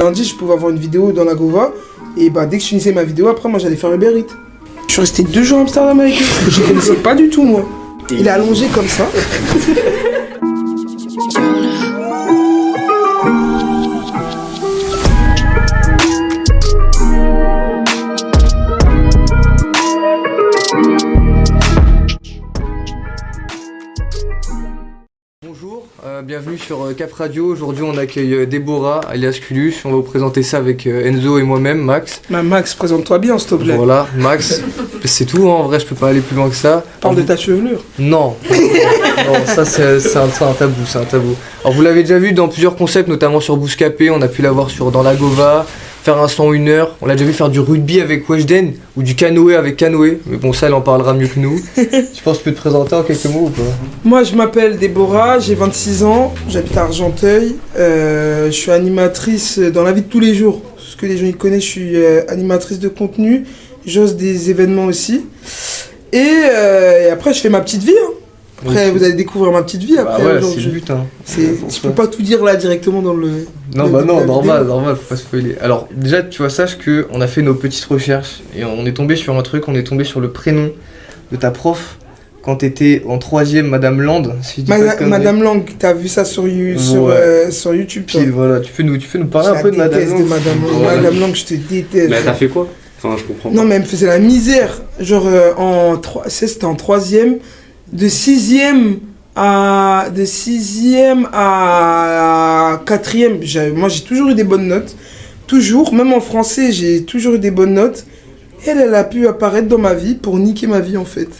Lundi, je pouvais avoir une vidéo dans la Gova. Et bah, dès que je finissais ma vidéo, après, moi, j'allais faire Uber Eats. Je suis resté 2 jours à Amsterdam avec lui. Je ne connaissais pas du tout, moi. Il est allongé comme ça. Bonjour, bienvenue sur Cap Radio. Aujourd'hui on accueille Déborah alias Culus. On va vous présenter ça avec Enzo et moi-même, Max. Bah, Max, présente-toi bien, s'il te plaît. Voilà, Max, c'est tout, hein. En vrai je peux pas aller plus loin que ça. Parle de ta chevelure. Non, non, ça c'est un tabou, c'est un tabou. Alors vous l'avez déjà vu dans plusieurs concepts, notamment sur Bouscapé, on a pu l'avoir dans la Gova, faire un 101 heure. On l'a déjà vu faire du rugby avec Weshden ou du canoë avec Canoë. Mais bon, ça elle en parlera mieux que nous. Tu penses que tu peux te présenter en quelques mots ou pas? Moi, je m'appelle Déborah, j'ai 26 ans, j'habite à Argenteuil. Je suis animatrice dans la vie de tous les jours. Ce que les gens ils connaissent, je suis animatrice de contenu. J'ose des événements aussi. Et après, je fais ma petite vie. Hein. Après, vous allez découvrir ma petite vie. Après, ouais, c'est le but. Hein. Je peux pas tout dire là directement dans le. Non, normal, faut pas spoiler. Alors, déjà, tu vois, sache qu'on a fait nos petites recherches et on est tombé sur un truc, on est tombé sur le prénom de ta prof quand t'étais en 3ème, Madame Land. Si Madame Lang, t'as vu ça sur YouTube. Puis voilà, tu peux nous parler un peu de Madame Lang. Madame Lang, je te déteste. Mais elle t'a fait quoi? Enfin, je comprends pas. Non, mais elle me faisait la misère. Genre, c'était en 3ème. De 6ème à 4ème, moi j'ai toujours eu des bonnes notes. Toujours, même en français, j'ai toujours eu des bonnes notes. Et elle a pu apparaître dans ma vie pour niquer ma vie en fait.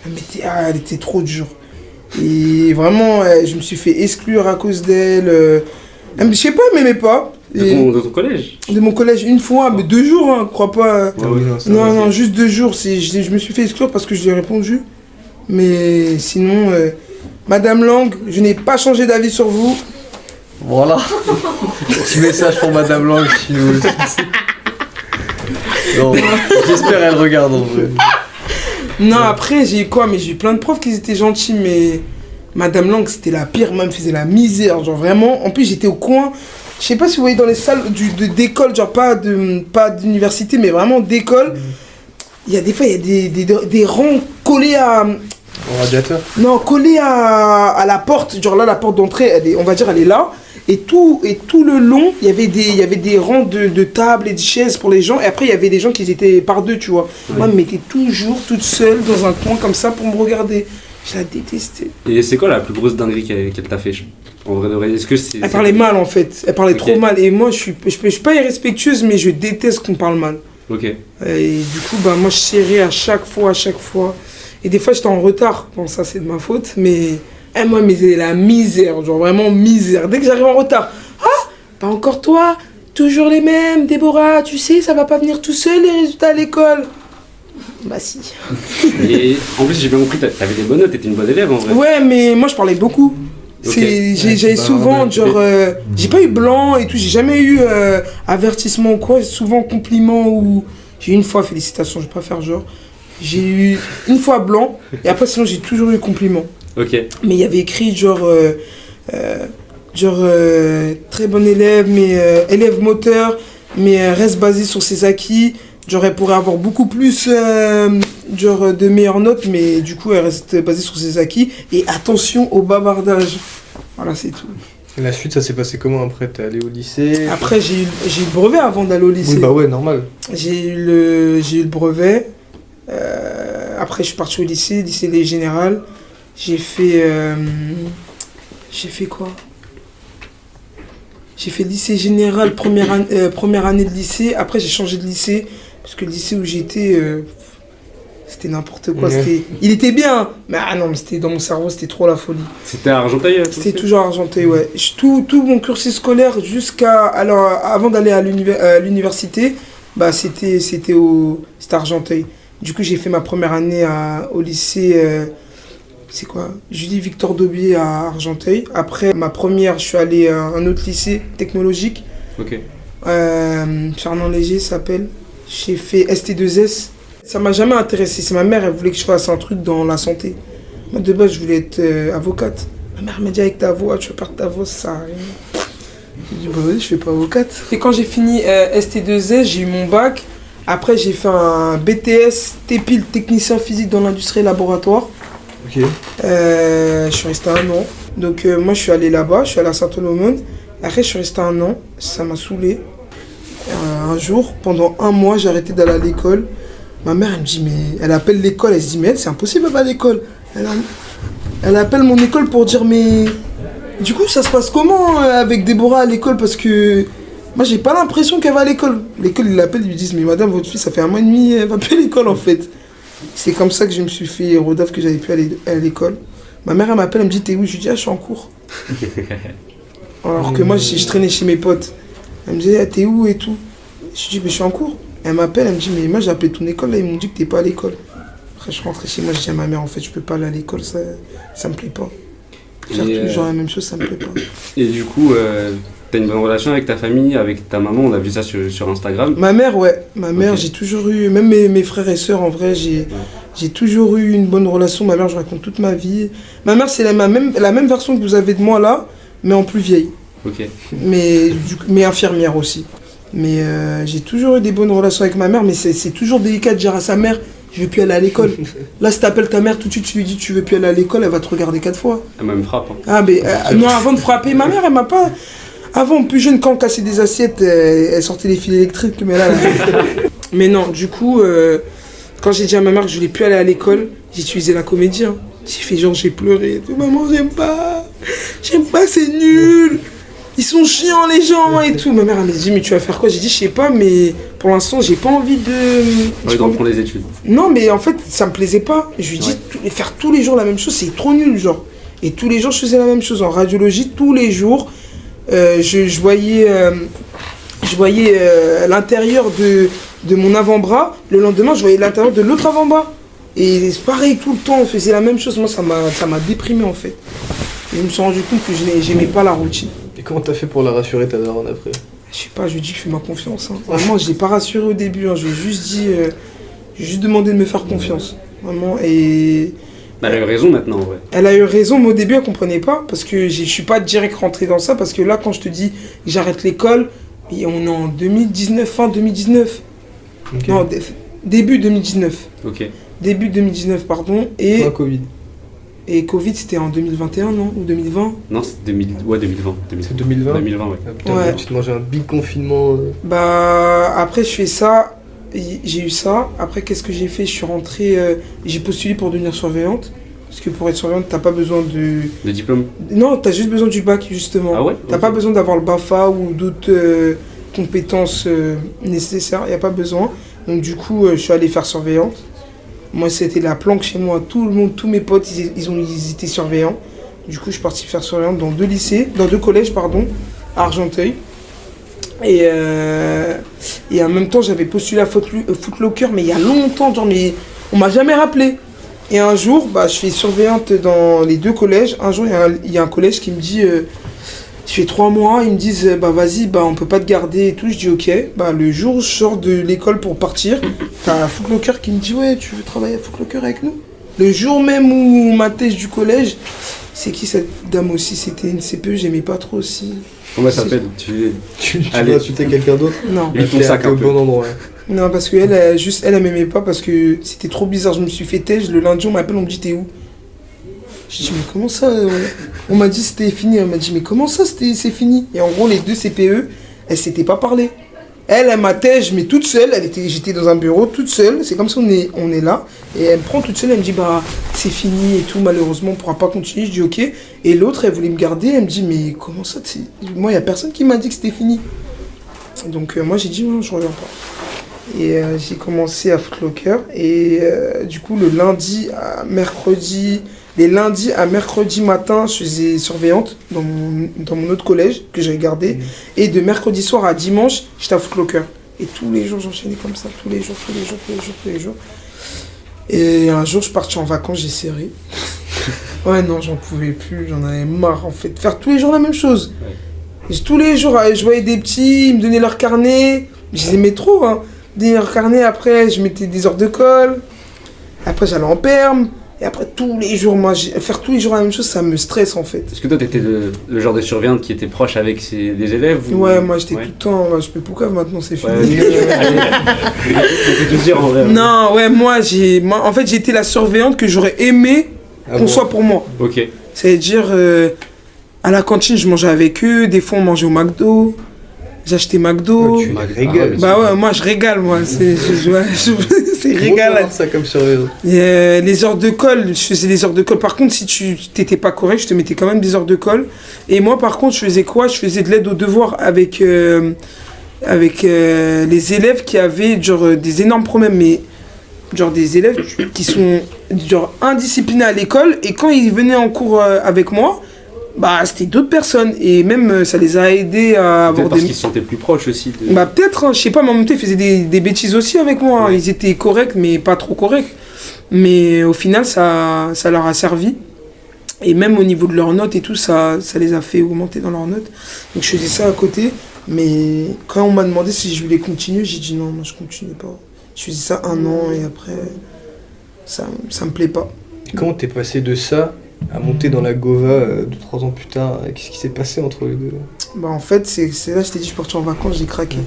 Elle était trop dure. Et vraiment, je me suis fait exclure à cause d'elle. Je sais pas, elle m'aimait pas. De ton collège? De mon collège, une fois, mais 2 jours, hein, crois pas. Non, juste 2 jours. Je me suis fait exclure parce que je lui ai répondu. Mais sinon, Madame Lang, je n'ai pas changé d'avis sur vous. Voilà. Petit message pour Madame Lang qui nous... Non, j'espère elle regarde en vrai. Non, après, j'ai eu quoi? Mais j'ai eu plein de profs qui étaient gentils, mais Madame Lang, c'était la pire. Moi, elle me faisait la misère, genre vraiment. En plus, j'étais au coin. Je sais pas si vous voyez dans les salles d'école, genre pas d'université, mais vraiment d'école. Il y a des fois, il y a des rangs collés à... Au radiateur? Non, collés à la porte. Genre là, la porte d'entrée, on va dire, elle est là. Et tout le long, il y avait des rangs de tables et de chaises pour les gens. Et après, il y avait des gens qui étaient par deux, tu vois. Oui. Moi, elle me mettait toujours toute seule dans un coin comme ça pour me regarder. Je la détestais. Et c'est quoi la plus grosse dinguerie qu'elle t'a fait? En vrai de vrai, est-ce que c'est... Elle parlait mal, en fait. Elle parlait trop mal. Et moi, je suis pas irrespectueuse, mais je déteste qu'on parle mal. Ok. Et du coup, bah, moi, je serrais à chaque fois. Et des fois, j'étais en retard. Bon, ça, c'est de ma faute. Mais moi, elle me faisait la misère. Genre, vraiment misère. Dès que j'arrive en retard. Ah, pas encore toi. Toujours les mêmes, Déborah. Tu sais, ça va pas venir tout seul, les résultats à l'école. Bah, si. Et en plus, j'ai bien compris, t'avais des bonnes notes. T'étais une bonne élève, en vrai. Ouais, mais moi, je parlais beaucoup. Okay. J'avais souvent, genre, j'ai pas eu blanc et tout, j'ai jamais eu avertissement ou quoi, souvent compliment ou... J'ai eu une fois, félicitations, je vais pas faire genre. J'ai eu une fois blanc et après sinon j'ai toujours eu compliment. Ok. Mais il y avait écrit genre très bon élève, mais élève moteur, mais reste basé sur ses acquis. Genre elle pourrait avoir beaucoup plus de meilleures notes, mais du coup elle reste basée sur ses acquis. Et attention au bavardage. Voilà, c'est tout. Et la suite, ça s'est passé comment après? T'es allé au lycée? Après j'ai eu le brevet avant d'aller au lycée. Oui, bah ouais, normal. J'ai eu le brevet. Après je suis parti au lycée des générales. J'ai fait quoi? J'ai fait lycée général, première année de lycée. Après j'ai changé de lycée. Parce que le lycée où j'étais, c'était n'importe quoi. Ouais. Il était bien, mais non, mais c'était dans mon cerveau, c'était trop la folie. C'était à Argenteuil? C'était toujours à Argenteuil, ouais. Tout mon cursus scolaire avant d'aller à l'université, bah c'était Argenteuil. Du coup, j'ai fait ma première année au lycée, c'est quoi? Julie Victor Daubier à Argenteuil. Après ma première, je suis allé à un autre lycée technologique. Ok. Fernand Léger s'appelle. J'ai fait ST2S. Ça m'a jamais intéressé. C'est ma mère, elle voulait que je fasse un truc dans la santé. Moi, de base, je voulais être avocate. Ma mère m'a dit avec ta voix, tu veux perdre ta voix, ça sert à rien. J'ai dit, bah vas-y, je fais pas avocate. Et quand j'ai fini ST2S, j'ai eu mon bac. Après, j'ai fait un BTS TPIL, technicien physique dans l'industrie et laboratoire. Ok. Je suis resté 1 an. Donc, moi, je suis allé là-bas, je suis allé à Saint-Olomone. Après, je suis resté 1 an. Ça m'a saoulé. Un jour, pendant 1 mois, j'ai arrêté d'aller à l'école. Ma mère, elle me dit, mais elle appelle l'école. Elle se dit, mais elle, c'est impossible, elle va à l'école. Elle appelle mon école pour dire, mais du coup, ça se passe comment avec Déborah à l'école? Parce que moi, j'ai pas l'impression qu'elle va à l'école. L'école, ils l'appellent, ils lui disent, mais madame, votre fille, ça fait 1 mois et demi, elle va plus à l'école en fait. C'est comme ça que je me suis fait rodave, que j'avais pu aller à l'école. Ma mère, elle m'appelle, elle me dit, t'es où? Je lui dis, ah, je suis en cours. Alors que moi, je traînais chez mes potes. Elle me disait, ah, t'es où et tout. Je lui dis, mais je suis en cours. Elle m'appelle, elle me dit, mais moi, j'ai appelé ton école, là, ils m'ont dit que t'es pas à l'école. Après, je suis rentré chez moi, je dis à ma mère, en fait, je peux pas aller à l'école, ça me plaît pas. Faire tous les jours la même chose, ça me plaît pas. Et du coup, t'as une bonne relation avec ta famille, avec ta maman, on a vu ça sur Instagram. Ma mère, ouais. Ma mère, Ok. j'ai toujours eu, même mes frères et sœurs, en vrai, j'ai toujours eu une bonne relation. Ma mère, je raconte toute ma vie. Ma mère, c'est la même version que vous avez de moi là, mais en plus vieille. Ok. Mais infirmière aussi. Mais j'ai toujours eu des bonnes relations avec ma mère, mais c'est toujours délicat de dire à sa mère, je veux plus aller à l'école. Là, si t'appelles ta mère tout de suite, tu lui dis, tu veux plus aller à l'école, elle va te regarder 4 fois. Elle me frappe. Hein. Ah, mais non, avant de frapper, ma mère, elle m'a pas. Avant, plus jeune, quand on cassait des assiettes, elle sortait les fils électriques, mais là. Mais non, du coup, quand j'ai dit à ma mère que je voulais plus aller à l'école, j'ai utilisé la comédie. Hein. J'ai fait genre, j'ai pleuré et tout. Maman, j'aime pas, c'est nul. Ils sont chiants les gens et tout. Ma mère elle m'a dit, mais tu vas faire quoi? J'ai dit, je sais pas, mais pour l'instant, j'ai pas envie de. Ouais, donc reprendre les études. Non, mais en fait, ça me plaisait pas. Je lui dis, faire tous les jours la même chose, c'est trop nul, genre. Et tous les jours, je faisais la même chose. En radiologie, tous les jours, je voyais l'intérieur de mon avant-bras. Le lendemain, je voyais l'intérieur de l'autre avant-bras. Et c'est pareil, tout le temps, on faisait la même chose. Moi, ça m'a déprimé, en fait. Et je me suis rendu compte que j'aimais pas la routine. Et comment t'as fait pour la rassurer ta daronne après? Je sais pas, je lui dis, fais-moi confiance. Hein. Vraiment, je l'ai pas rassuré au début. Hein. Je lui ai juste dit, j'ai juste demandé de me faire confiance. Vraiment, et. Elle a eu raison maintenant, en vrai. Elle a eu raison, mais au début, elle comprenait pas. Parce que je suis pas direct rentré dans ça. Parce que là, quand je te dis, j'arrête l'école, et on est en 2019, fin 2019. Okay. Non, début 2019. Ok. Début 2019, pardon. Pas Covid. Et Covid, c'était en 2021, non? Ou 2020? Non, c'est 2020. C'est 2020? 2020, ouais. Ah, putain, Ouais. tu te mangeais un big confinement. Bah, après, je fais ça. J'ai eu ça. Après, qu'est-ce que j'ai fait? Je suis rentré. J'ai postulé pour devenir surveillante. Parce que pour être surveillante, t'as pas besoin de. Le diplôme? Non, t'as juste besoin du bac, justement. Ah ouais? T'as Ok. pas besoin d'avoir le BAFA ou d'autres compétences nécessaires. Y a pas besoin. Donc, du coup, je suis allé faire surveillante. Moi, c'était la planque chez moi. Tout le monde, tous mes potes, ils étaient surveillants. Du coup, je suis parti faire surveillante dans 2 lycées, dans 2 collèges, pardon, à Argenteuil. Et en même temps, j'avais postulé à Footlocker, mais il y a longtemps, genre, mais on m'a jamais rappelé. Et un jour, bah, je fais surveillante dans les 2 collèges. Un jour, il y a un collège qui me dit, je fais 3 mois, ils me disent, bah vas-y, bah on peut pas te garder et tout. Je dis ok. Bah le jour où je sors de l'école pour partir, t'as un Footlocker qui me dit, ouais, tu veux travailler à Footlocker avec nous? Le jour même où on m'atteste du collège, c'est qui cette dame aussi? C'était une CPE, j'aimais pas trop aussi. Comment elle s'appelle? Tu Allez. vas insulter quelqu'un d'autre? Non. Et ton sac au un peu. bon endroit. Non, parce qu'elle, elle m'aimait pas parce que c'était trop bizarre. Je me suis fait têche. Le lundi, on m'appelle, on me dit, t'es où? Je dis, mais comment ça? On m'a dit c'était fini. Elle m'a dit, mais comment ça c'est fini? Et en gros, les 2 CPE, elles s'étaient pas parlé. Elle m'a têche, mais toute seule. J'étais dans un bureau, toute seule. C'est comme ça on est là. Et elle me prend toute seule. Elle me dit, bah, c'est fini et tout. Malheureusement, on pourra pas continuer. Je dis, ok. Et l'autre, elle voulait me garder. Elle me dit, mais comment ça? Moi, il y a personne qui m'a dit que c'était fini. Donc, moi, j'ai dit, non, je reviens pas. Et j'ai commencé à Footlocker. Et du coup, le lundi à mercredi. Les lundis à mercredi matin, je faisais surveillante dans mon autre collège que j'avais gardé. Et de mercredi soir à dimanche, j'étais à Footlocker. Et tous les jours, j'enchaînais comme ça. Tous les jours. Et un jour, je suis parti en vacances, j'ai serré. Ouais, non, j'en pouvais plus. J'en avais marre, en fait. De faire tous les jours la même chose. Ouais. Tous les jours, je voyais des petits, ils me donnaient leur carnet. Je les aimais trop, hein. Donner leur carnet, après, je mettais des heures de colle. Après, j'allais en perme. Et après, tous les jours, faire tous les jours la même chose, ça me stresse en fait. Est-ce que toi, t'étais le genre de surveillante qui était proche avec des élèves ou... Ouais, moi j'étais tout le temps. Je peux pourquoi maintenant c'est fini. Ouais, allez, on peut tout dire en vrai. Non, ouais, moi, en fait, j'étais la surveillante que j'aurais aimé qu'on soit pour moi. Ok. C'est-à-dire, à la cantine, je mangeais avec eux. Des fois, on mangeait au McDo. J'achetais McDo. Tu régales. Bah ouais, moi je régale, moi. C'est régal. Ça comme surveillant. Les heures de colle, je faisais des heures de colle. Par contre, si tu t'étais pas correct, je te mettais quand même des heures de colle. Et moi, par contre, je faisais quoi? Je faisais de l'aide aux devoirs avec les élèves qui avaient genre des énormes problèmes, mais genre des élèves qui sont genre indisciplinés à l'école. Et quand ils venaient en cours avec moi, bah c'était d'autres personnes et même ça les a aidés à avoir parce qu'ils se sentaient plus proches aussi bah peut-être hein, je sais pas, mais en même temps ils faisaient des bêtises aussi avec moi, ouais. Ils étaient corrects mais pas trop corrects, mais au final ça leur a servi et même au niveau de leurs notes et tout ça les a fait augmenter dans leurs notes, donc je faisais ça à côté. Mais quand on m'a demandé si je voulais continuer, j'ai dit non, moi je continue pas, je faisais ça 1 an et après ça me plaît pas. Et comment t'es passé de ça à monter dans la Gova 2-3 ans plus tard? Qu'est-ce qui s'est passé entre les deux? Bah en fait, c'est là je t'ai dit, je suis parti en vacances, j'ai craqué.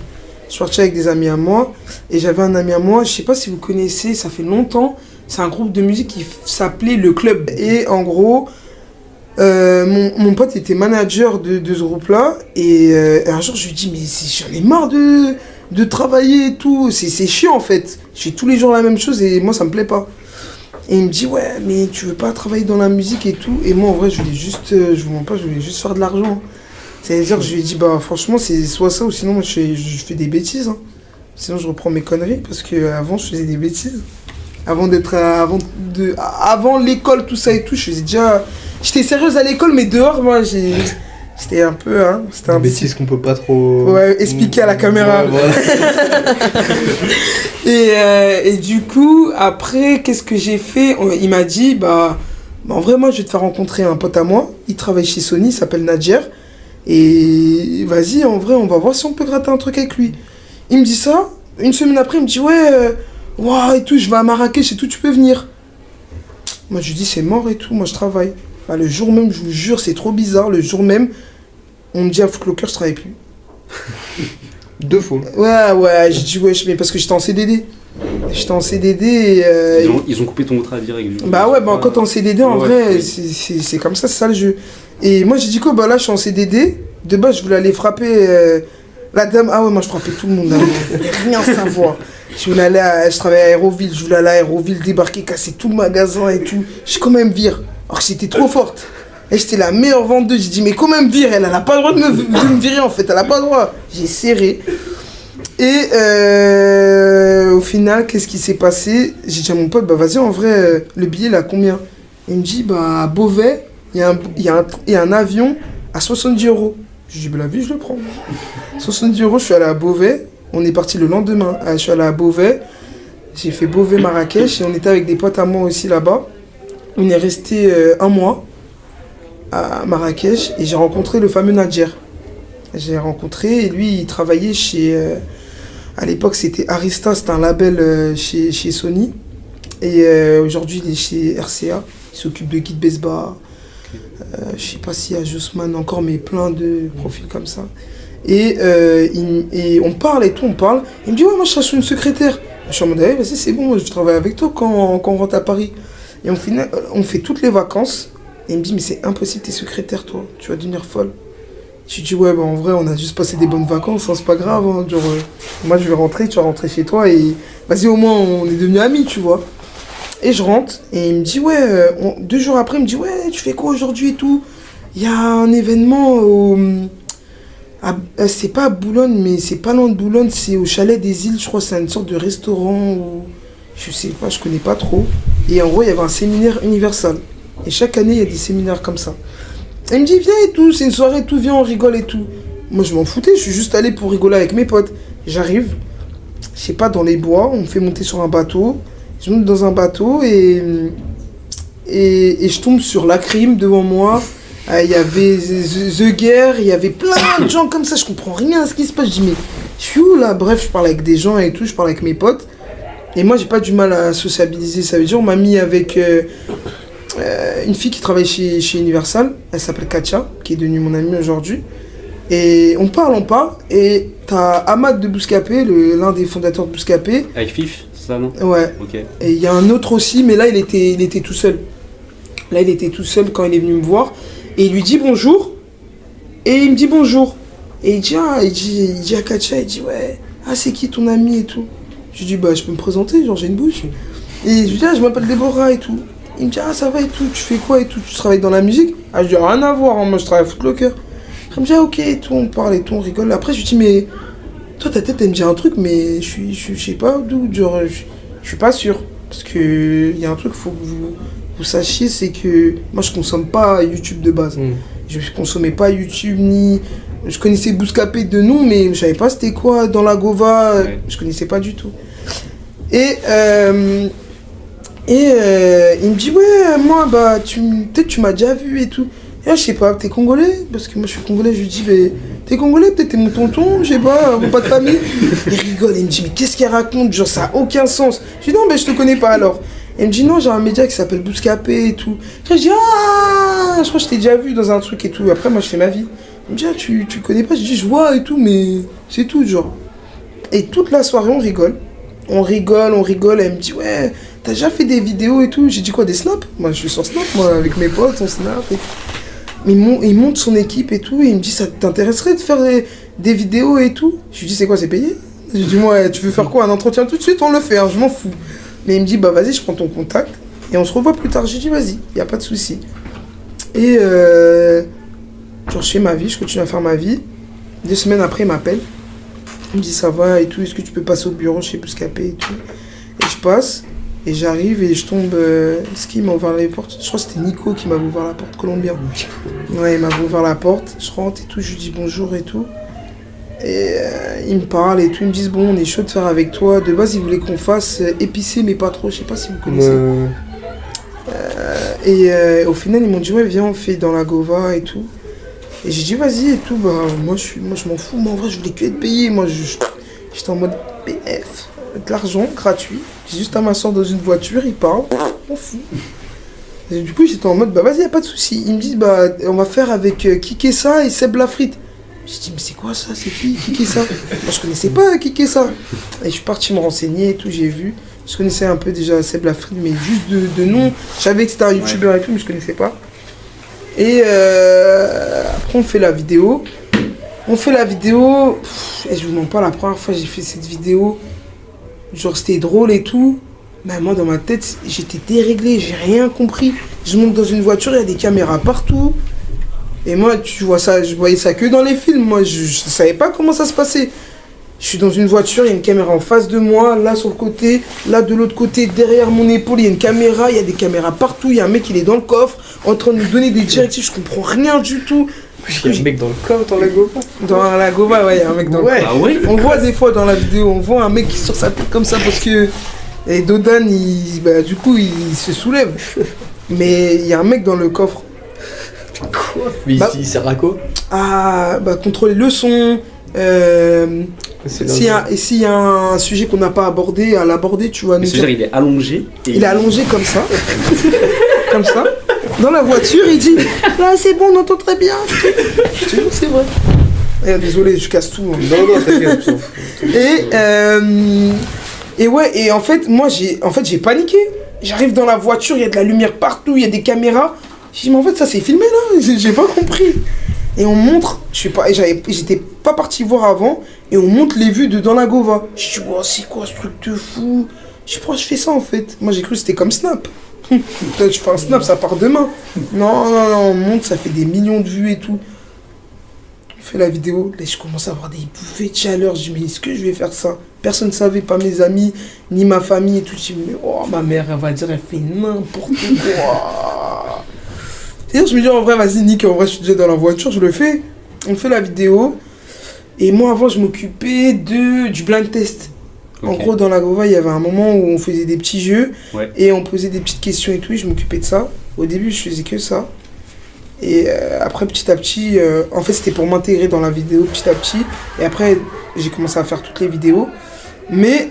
Je suis parti avec des amis à moi, et j'avais un ami à moi, je sais pas si vous connaissez, ça fait longtemps, c'est un groupe de musique qui s'appelait Le Club. Et en gros, mon pote était manager de ce groupe-là, et un jour je lui dis, mais j'en ai marre de travailler et tout, c'est chiant en fait. Je fais tous les jours la même chose et moi ça me plaît pas. Et il me dit, ouais, mais tu veux pas travailler dans la musique et tout. Et moi, en vrai, je voulais juste, je vous mens pas, je voulais juste faire de l'argent. C'est-à-dire que je lui ai dit, bah, franchement, c'est soit ça ou sinon, moi, je fais des bêtises. Hein. Sinon, je reprends mes conneries parce qu'avant, je faisais des bêtises. Avant l'école, tout ça et tout, je faisais déjà. J'étais sérieuse à l'école, mais dehors, moi, c'était un peu, hein. C'était un bêtise qu'on peut pas trop. Ouais, expliquer à la caméra. Ouais, voilà. Et du coup, après, qu'est-ce que j'ai fait? Il m'a dit, bah, en vrai, moi, je vais te faire rencontrer un pote à moi. Il travaille chez Sony, il s'appelle Nadjer. Et vas-y, en vrai, on va voir si on peut gratter un truc avec lui. Il me dit ça. Une semaine après, il me dit, ouais, et tout, je vais à Marrakech et tout, tu peux venir. Moi, je lui dis, c'est mort et tout, moi, je travaille. Bah, le jour même, je vous jure, c'est trop bizarre. Le jour même, on me dit à Footlocker, je travaille plus. 2 fois. Ouais, j'ai dit ouais, mais parce que j'étais en CDD. J'étais en CDD et... Ils ont coupé ton contrat direct. Bah ouais, quand t'es en CDD, en vrai, c'est comme ça, c'est ça le jeu. Et moi, j'ai dit quoi, bah là, je suis en CDD. De base, je voulais aller frapper la dame. Ah ouais, moi, je frappais tout le monde. Rien savoir. Je travaillais à Aéroville, je voulais aller à Aéroville, débarquer, casser tout le magasin et tout. Je quand même vire. Alors que j'étais trop forte. Et j'étais la meilleure vendeuse. J'ai dit, mais comment me vire? Elle a pas le droit de me virer en fait. Elle a pas le droit. J'ai serré. Et au final, qu'est-ce qui s'est passé? J'ai dit à mon pote, bah vas-y, en vrai, le billet là, combien? Il me dit, bah à Beauvais, il y a un avion à 70 €. J'ai dit, bah la vie, je le prends. 70 €, je suis allé à Beauvais. On est parti le lendemain. Je suis allé à Beauvais. J'ai fait Beauvais-Marrakech et on était avec des potes à moi aussi là-bas. On est resté 1 mois à Marrakech et j'ai rencontré le fameux Nadjer. J'ai rencontré et lui il travaillait chez... à l'époque c'était Arista, c'était un label chez Sony. Et aujourd'hui il est chez RCA. Il s'occupe de Guy Besbar. Je sais pas s'il y a Jossman encore, mais plein de profils comme ça. Et on parle et tout, on parle. Il me dit ouais, moi je cherche une secrétaire. Je suis en mode, vas-y c'est bon, je travaille avec toi quand on rentre à Paris. Et on fait toutes les vacances. Et il me dit, mais c'est impossible, t'es secrétaire, toi. Tu vas devenir folle. Je lui dis, ouais, bah en vrai, on a juste passé des bonnes vacances, hein, c'est pas grave. Hein, genre, moi, je vais rentrer, tu vas rentrer chez toi. Et vas-y, au moins, on est devenus amis, tu vois. Et je rentre. Et il me dit, ouais, 2 jours après, il me dit, ouais, tu fais quoi aujourd'hui et tout? Il y a un événement c'est pas à Boulogne, mais c'est pas loin de Boulogne. C'est au Chalet des Îles, je crois. C'est une sorte de restaurant ou... Je sais pas, je connais pas trop. Et en gros, il y avait un séminaire Universal. Et chaque année, il y a des séminaires comme ça. Et il me dit, viens et tout, c'est une soirée et tout, viens, on rigole et tout. Moi, je m'en foutais, je suis juste allé pour rigoler avec mes potes. J'arrive, je sais pas, dans les bois, on me fait monter sur un bateau. Je monte dans un bateau et je tombe sur la crime devant moi. Il y avait The Guerre, il y avait plein de gens comme ça, je comprends rien à ce qui se passe. Je dis, mais je suis où là? Bref, je parle avec des gens et tout, je parle avec mes potes. Et moi, j'ai pas du mal à sociabiliser. Ça veut dire, on m'a mis avec une fille qui travaille chez Universal. Elle s'appelle Katia, qui est devenue mon amie aujourd'hui. Et on parle. Et t'as Ahmad de Bouscapé, l'un des fondateurs de Bouscapé. Avec Fif, c'est ça, non? Ouais. Ok. Et il y a un autre aussi, mais là, il était tout seul. Là, il était tout seul quand il est venu me voir. Et il lui dit bonjour. Et il me dit bonjour. Et il dit à Katia, il dit ouais, ah c'est qui ton ami et tout. Je lui dis bah je peux me présenter, genre j'ai une bouche. Et je lui dis ah je m'appelle Déborah et tout. Il me dit ah ça va et tout, tu fais quoi et tout, tu travailles dans la musique? Ah je dis rien à voir, hein, moi je travaille à Footlocker. Il me dit ah ok et tout, on parle et tout, on rigole. Après je lui dis mais toi ta tête elle me dit un truc mais je sais pas d'où, genre je suis pas sûr. Parce que il y a un truc faut que vous sachiez, c'est que moi je consomme pas YouTube de base. Je consommais pas YouTube ni... Je connaissais Bouscapé de nom, mais je savais pas c'était quoi dans la Gova. Ouais. Je connaissais pas du tout. Et il me dit ouais, moi bah peut-être tu m'as déjà vu et tout. Et là, je sais pas, t'es congolais? Parce que moi je suis congolais, je lui dis mais t'es congolais, peut-être t'es mon tonton, je sais pas, mon pas de famille. Il rigole, il me dit mais qu'est-ce qu'elle raconte? Genre ça a aucun sens. Je dis non mais je te connais pas alors. Elle me dit non, j'ai un média qui s'appelle Bouscapé et tout. Je dis ah, je crois que je t'ai déjà vu dans un truc et tout. Après moi je fais ma vie. Elle me dit ah tu connais pas? Je dis je vois et tout mais c'est tout genre. Et toute la soirée on rigole. On rigole. Elle me dit ouais, t'as déjà fait des vidéos et tout? J'ai dit quoi, des snaps? Moi je suis sur Snap, moi avec mes potes on snap. Mais il monte son équipe et tout. Et il me dit ça t'intéresserait de faire des vidéos et tout? Je lui dis c'est quoi, c'est payé? Je lui dis moi tu veux faire quoi, un entretien tout de suite? On le fait, hein, je m'en fous. Mais il me dit, bah vas-y, je prends ton contact et on se revoit plus tard. J'ai dit, vas-y, y a pas de souci. Et genre, je fais ma vie, je continue à faire ma vie. 2 semaines après, il m'appelle. Il me dit, ça va et tout, est-ce que tu peux passer au bureau chez Bouscapé et tout? Et je passe et j'arrive et je tombe. Ce qui m'a ouvert les portes? Je crois que c'était Nico qui m'avait ouvert la porte, colombien. Ouais, il m'avait ouvert la porte. Je rentre et tout, je lui dis bonjour et tout. Et ils me parlent et tout, ils me disent bon on est chaud de faire avec toi. De base ils voulaient qu'on fasse épicé mais pas trop, je sais pas si vous connaissez. Au final ils m'ont dit ouais viens on fait dans la Gova et tout. Et j'ai dit vas-y et tout, bah moi je m'en fous, moi en vrai je voulais que être payé, moi j'étais en mode PF, de l'argent gratuit, j'ai juste à m'asseoir dans une voiture, ils parlent, on fout. Et du coup j'étais en mode bah vas-y y a pas de souci. Ils me disent bah on va faire avec Kikessa et Seb Lafrite. J'ai dit mais c'est quoi ça, c'est qui Kikessa? Moi je connaissais pas Kikessa. Et je suis parti me renseigner et tout, j'ai vu. Je connaissais un peu déjà Seb Lafrite mais juste de nom. Je savais que c'était un youtubeur et tout mais je connaissais pas. Et après on fait la vidéo. Et je vous mens pas, la première fois j'ai fait cette vidéo, genre c'était drôle et tout. Mais moi dans ma tête j'étais déréglé, j'ai rien compris. Je monte dans une voiture, il y a des caméras partout. Et moi, tu vois ça, je voyais ça que dans les films. Moi, je savais pas comment ça se passait. Je suis dans une voiture, il y a une caméra en face de moi, là sur le côté, là de l'autre côté, derrière mon épaule, il y a une caméra, il y a des caméras partout, il y a un mec, il est dans le coffre, en train de nous donner des directives, je comprends rien du tout. Il y a un mec dans le coffre, dans la Gova? Dans la Gova, ouais, il y a un mec dans le coffre. Ah ouais. On voit des fois dans la vidéo, on voit un mec qui sort sa tête comme ça parce que... Et Dodan, du coup, il se soulève. Mais il y a un mec dans le coffre. Quoi? Mais il sert à quoi? Ah, bah contrôler le son. S'il y a un sujet qu'on n'a pas abordé, à l'aborder, tu vois. C'est-à-dire il est allongé. Il est allongé comme ça. Comme ça. Dans la voiture, il dit là c'est bon, on entend très bien. Je te jure, c'est vrai. Désolé, je casse tout. Hein. Non, t'inquiète. Et ouais, et en fait, moi j'ai paniqué. J'arrive dans la voiture, il y a de la lumière partout, il y a des caméras. J'ai dit mais en fait ça c'est filmé là, j'ai pas compris. Et on montre, j'étais pas parti voir avant, et on montre les vues de dans la Gova. Je dis oh, c'est quoi ce truc de fou? Je sais pas, je fais ça en fait. Moi j'ai cru que c'était comme Snap. Peut-être je fais un Snap, ça part demain. Non, on monte, ça fait des millions de vues et tout. On fait la vidéo, là je commence à avoir des bouffées de chaleur. Je dis mais est-ce que je vais faire ça? Personne ne savait, pas mes amis, ni ma famille et tout. Je dis mais oh ma mère elle va dire elle fait n'importe quoi. Et je me dis en vrai vas-y Nick, en vrai je suis déjà dans la voiture, je le fais. On fait la vidéo. Et moi avant je m'occupais du blind test. Okay. En gros dans la Gova il y avait un moment où on faisait des petits jeux, ouais. Et on posait des petites questions et tout, et je m'occupais de ça. Au début je faisais que ça. Et après petit à petit, en fait c'était pour m'intégrer dans la vidéo petit à petit. Et après j'ai commencé à faire toutes les vidéos. Mais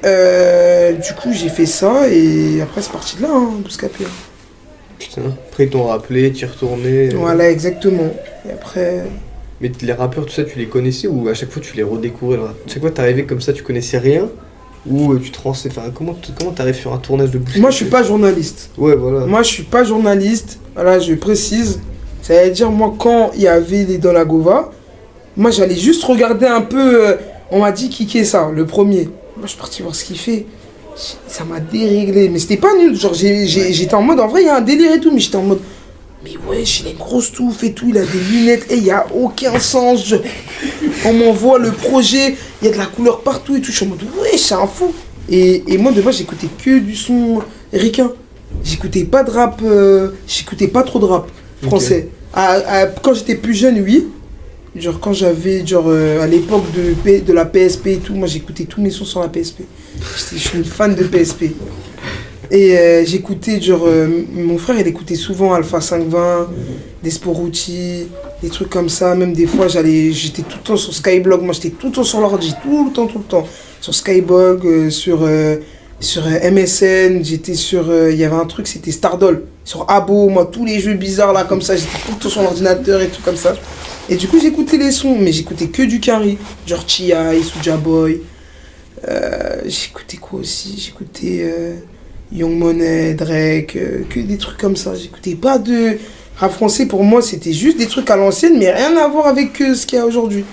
du coup, j'ai fait ça et après, c'est parti de là, hein, Bouscapé. Putain, après ils t'ont rappelé, t'y es retourné. Voilà, exactement. Et après. Mais les rappeurs, tout ça, tu les connaissais ou à chaque fois tu les redécouvrais là? Chaque fois t'arrivais comme ça, tu connaissais rien? Ou tu te renseignais. Enfin, comment t'arrives sur un tournage de Bouscapé? Moi, je suis pas journaliste. Ouais, voilà. Moi, je suis pas journaliste. Voilà, je précise. Ça veut dire, moi, quand il y avait les Dans la Gova, moi, j'allais juste regarder un peu. On m'a dit kicker ça, le premier. Moi, je suis parti voir ce qu'il fait. Ça m'a déréglé. Mais c'était pas nul. Genre, j'étais en mode, en vrai, il y a un délire et tout, mais j'étais en mode. Mais wesh, il a une grosse touffe et tout, il a des lunettes, et il n'y a aucun sens. On m'envoie le projet, il y a de la couleur partout et tout. Je suis en mode, wesh, c'est un fou. Et moi, de base, j'écoutais que du son ricain. J'écoutais pas de rap, j'écoutais pas trop de rap français. Quand j'étais plus jeune, oui. Genre, quand j'avais, à l'époque de la PSP et tout, moi, j'écoutais tous mes sons sur la PSP. Je suis une fan de PSP. Et j'écoutais, mon frère, il écoutait souvent Alpha 520, Desporuti, des trucs comme ça. Même des fois, j'étais tout le temps sur Skyblog. Moi, j'étais tout le temps sur l'ordi, tout le temps. Sur Skyblog, sur MSN, j'étais il y avait un truc, c'était Stardoll. Sur Abo, moi, tous les jeux bizarres là, comme ça, j'étais tout le temps sur l'ordinateur et tout comme ça. Et du coup, j'écoutais les sons, mais j'écoutais que du Carry, genre Chia, Soulja Boy. J'écoutais quoi aussi? J'écoutais Young Money, Drake, que des trucs comme ça. J'écoutais pas de rap français. Pour moi, c'était juste des trucs à l'ancienne, mais rien à voir avec ce qu'il y a aujourd'hui.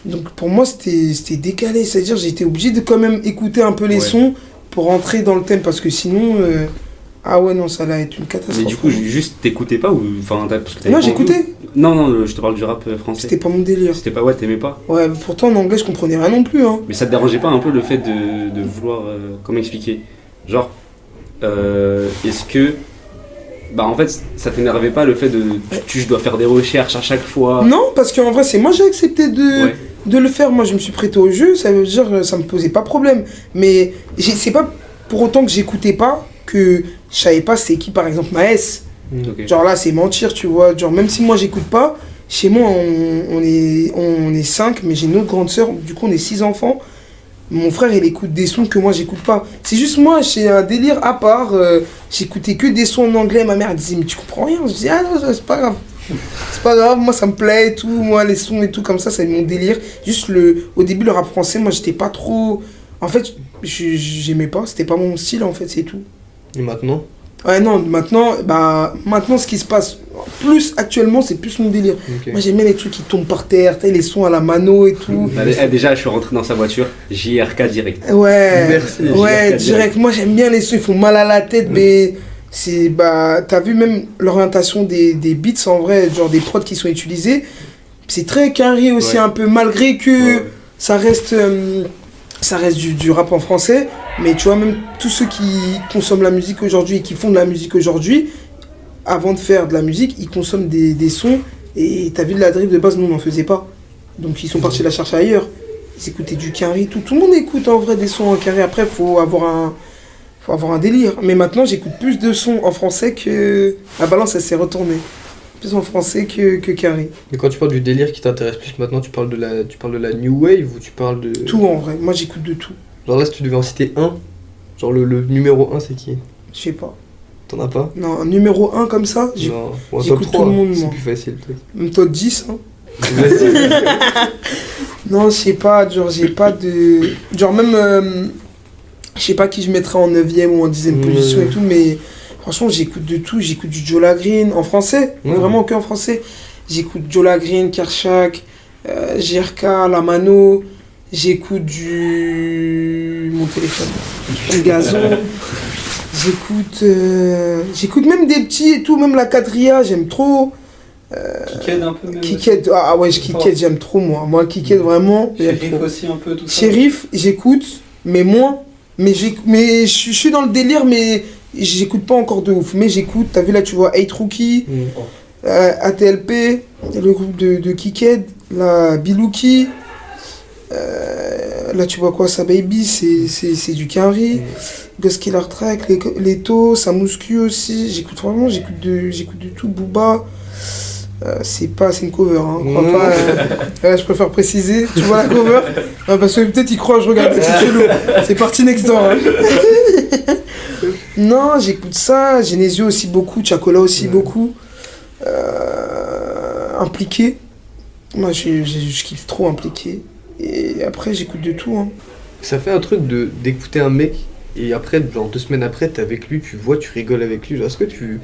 Donc pour moi, c'était décalé. C'est-à-dire, j'étais obligé de quand même écouter un peu les sons pour rentrer dans le thème, parce que sinon... Ah ouais, non, ça allait être une catastrophe. Mais du coup, juste t'écoutais pas ou enfin Non, j'écoutais. Non, je te parle du rap français. C'était pas mon délire. C'était pas, t'aimais pas. Ouais, pourtant en anglais, je comprenais rien non plus. Hein. Mais ça te dérangeait pas un peu le fait de vouloir. Comment expliquer? Genre, est-ce que. Bah en fait, ça t'énervait pas le fait je dois faire des recherches à chaque fois? Non, parce qu'en vrai, c'est moi j'ai accepté de le faire. Moi, je me suis prêté au jeu, ça veut dire ça me posait pas problème. Mais c'est pas pour autant que j'écoutais pas que je savais pas c'est qui par exemple Maes. Okay. Genre là c'est mentir, tu vois, genre même si moi j'écoute pas, chez moi on est 5, mais j'ai une autre grande sœur, du coup on est 6 enfants. Mon frère il écoute des sons que moi j'écoute pas. C'est juste moi, j'ai un délire à part, j'écoutais que des sons en anglais, ma mère disait mais tu comprends rien, je dis ah non c'est pas grave. C'est pas grave, moi ça me plaît et tout, moi les sons et tout comme ça c'est mon délire. Juste au début le rap français, moi j'étais pas trop... En fait j'aimais pas, c'était pas mon style en fait, c'est tout. Et maintenant? Ouais non, maintenant ce qui se passe plus actuellement c'est plus mon délire. Okay. Moi j'aime bien les trucs qui tombent par terre, les sons à la mano et tout. Déjà je suis rentré dans sa voiture, JRK direct. Ouais, merci, ouais, direct. Moi j'aime bien les sons, ils font mal à la tête, mais c'est t'as vu même l'orientation des beats en vrai, genre des prods qui sont utilisés, c'est très carré aussi un peu, malgré que ça reste du rap en français, mais tu vois, même tous ceux qui consomment la musique aujourd'hui et qui font de la musique aujourd'hui, avant de faire de la musique, ils consomment des sons, et t'as vu de la drill de base, nous on n'en faisait pas. Donc ils sont partis la chercher ailleurs. Ils écoutaient du carré, tout le monde écoute en vrai des sons en carré, après faut avoir un délire. Mais maintenant j'écoute plus de sons en français que... La balance elle s'est retournée. Plus en français que carré. Mais quand tu parles du délire qui t'intéresse plus maintenant, tu parles de la new wave ou tu parles de... Tout en vrai, moi j'écoute de tout. Genre là si tu devais en citer un, genre le numéro 1 c'est qui? Je sais pas. T'en as pas? Non, numéro 1 comme ça, j'écoute tout le monde, moi. C'est plus facile peut-être. Même top 10, hein. Non, je sais pas, genre j'ai pas de... Genre même... je sais pas qui je mettrais en 9ème ou en 10ème position et tout, mais... Franchement, j'écoute de tout. J'écoute du Jola Green en français, vraiment que en français. J'écoute Jola Green, Kershak, JRK, La Mano. J'écoute mon téléphone, du Gazon. J'écoute même des petits et tout, même la quadrilla, j'aime trop. Kiked un peu même. Kiked, Kiked, j'aime trop moi. Moi, Kiked vraiment. Shérif aussi un peu, tout ça. Shérif, j'écoute, mais moins. Mais je suis dans le délire, mais. J'écoute pas encore de ouf, mais j'écoute. T'as vu là, tu vois 8 Rookie, ATLP, le groupe de Kiked, la Bilouki. Là, tu vois quoi, Sa Baby, c'est du Quinry. Ghost Killer Track, Leto, Samuscu aussi. J'écoute de tout, Booba. c'est une cover, hein, crois pas. Je préfère préciser. Tu vois la cover? Parce que peut-être ils croient, je regarde, c'est chelou. C'est parti next door. Hein. Non, j'écoute ça. Genesio aussi beaucoup, Chacola aussi beaucoup. Impliqué. Moi, je kiffe trop Impliqué. Et après, j'écoute de tout. Hein. Ça fait un truc d'écouter un mec et après, genre 2 semaines après, t'es avec lui, tu vois, tu rigoles avec lui. Genre, est-ce que tu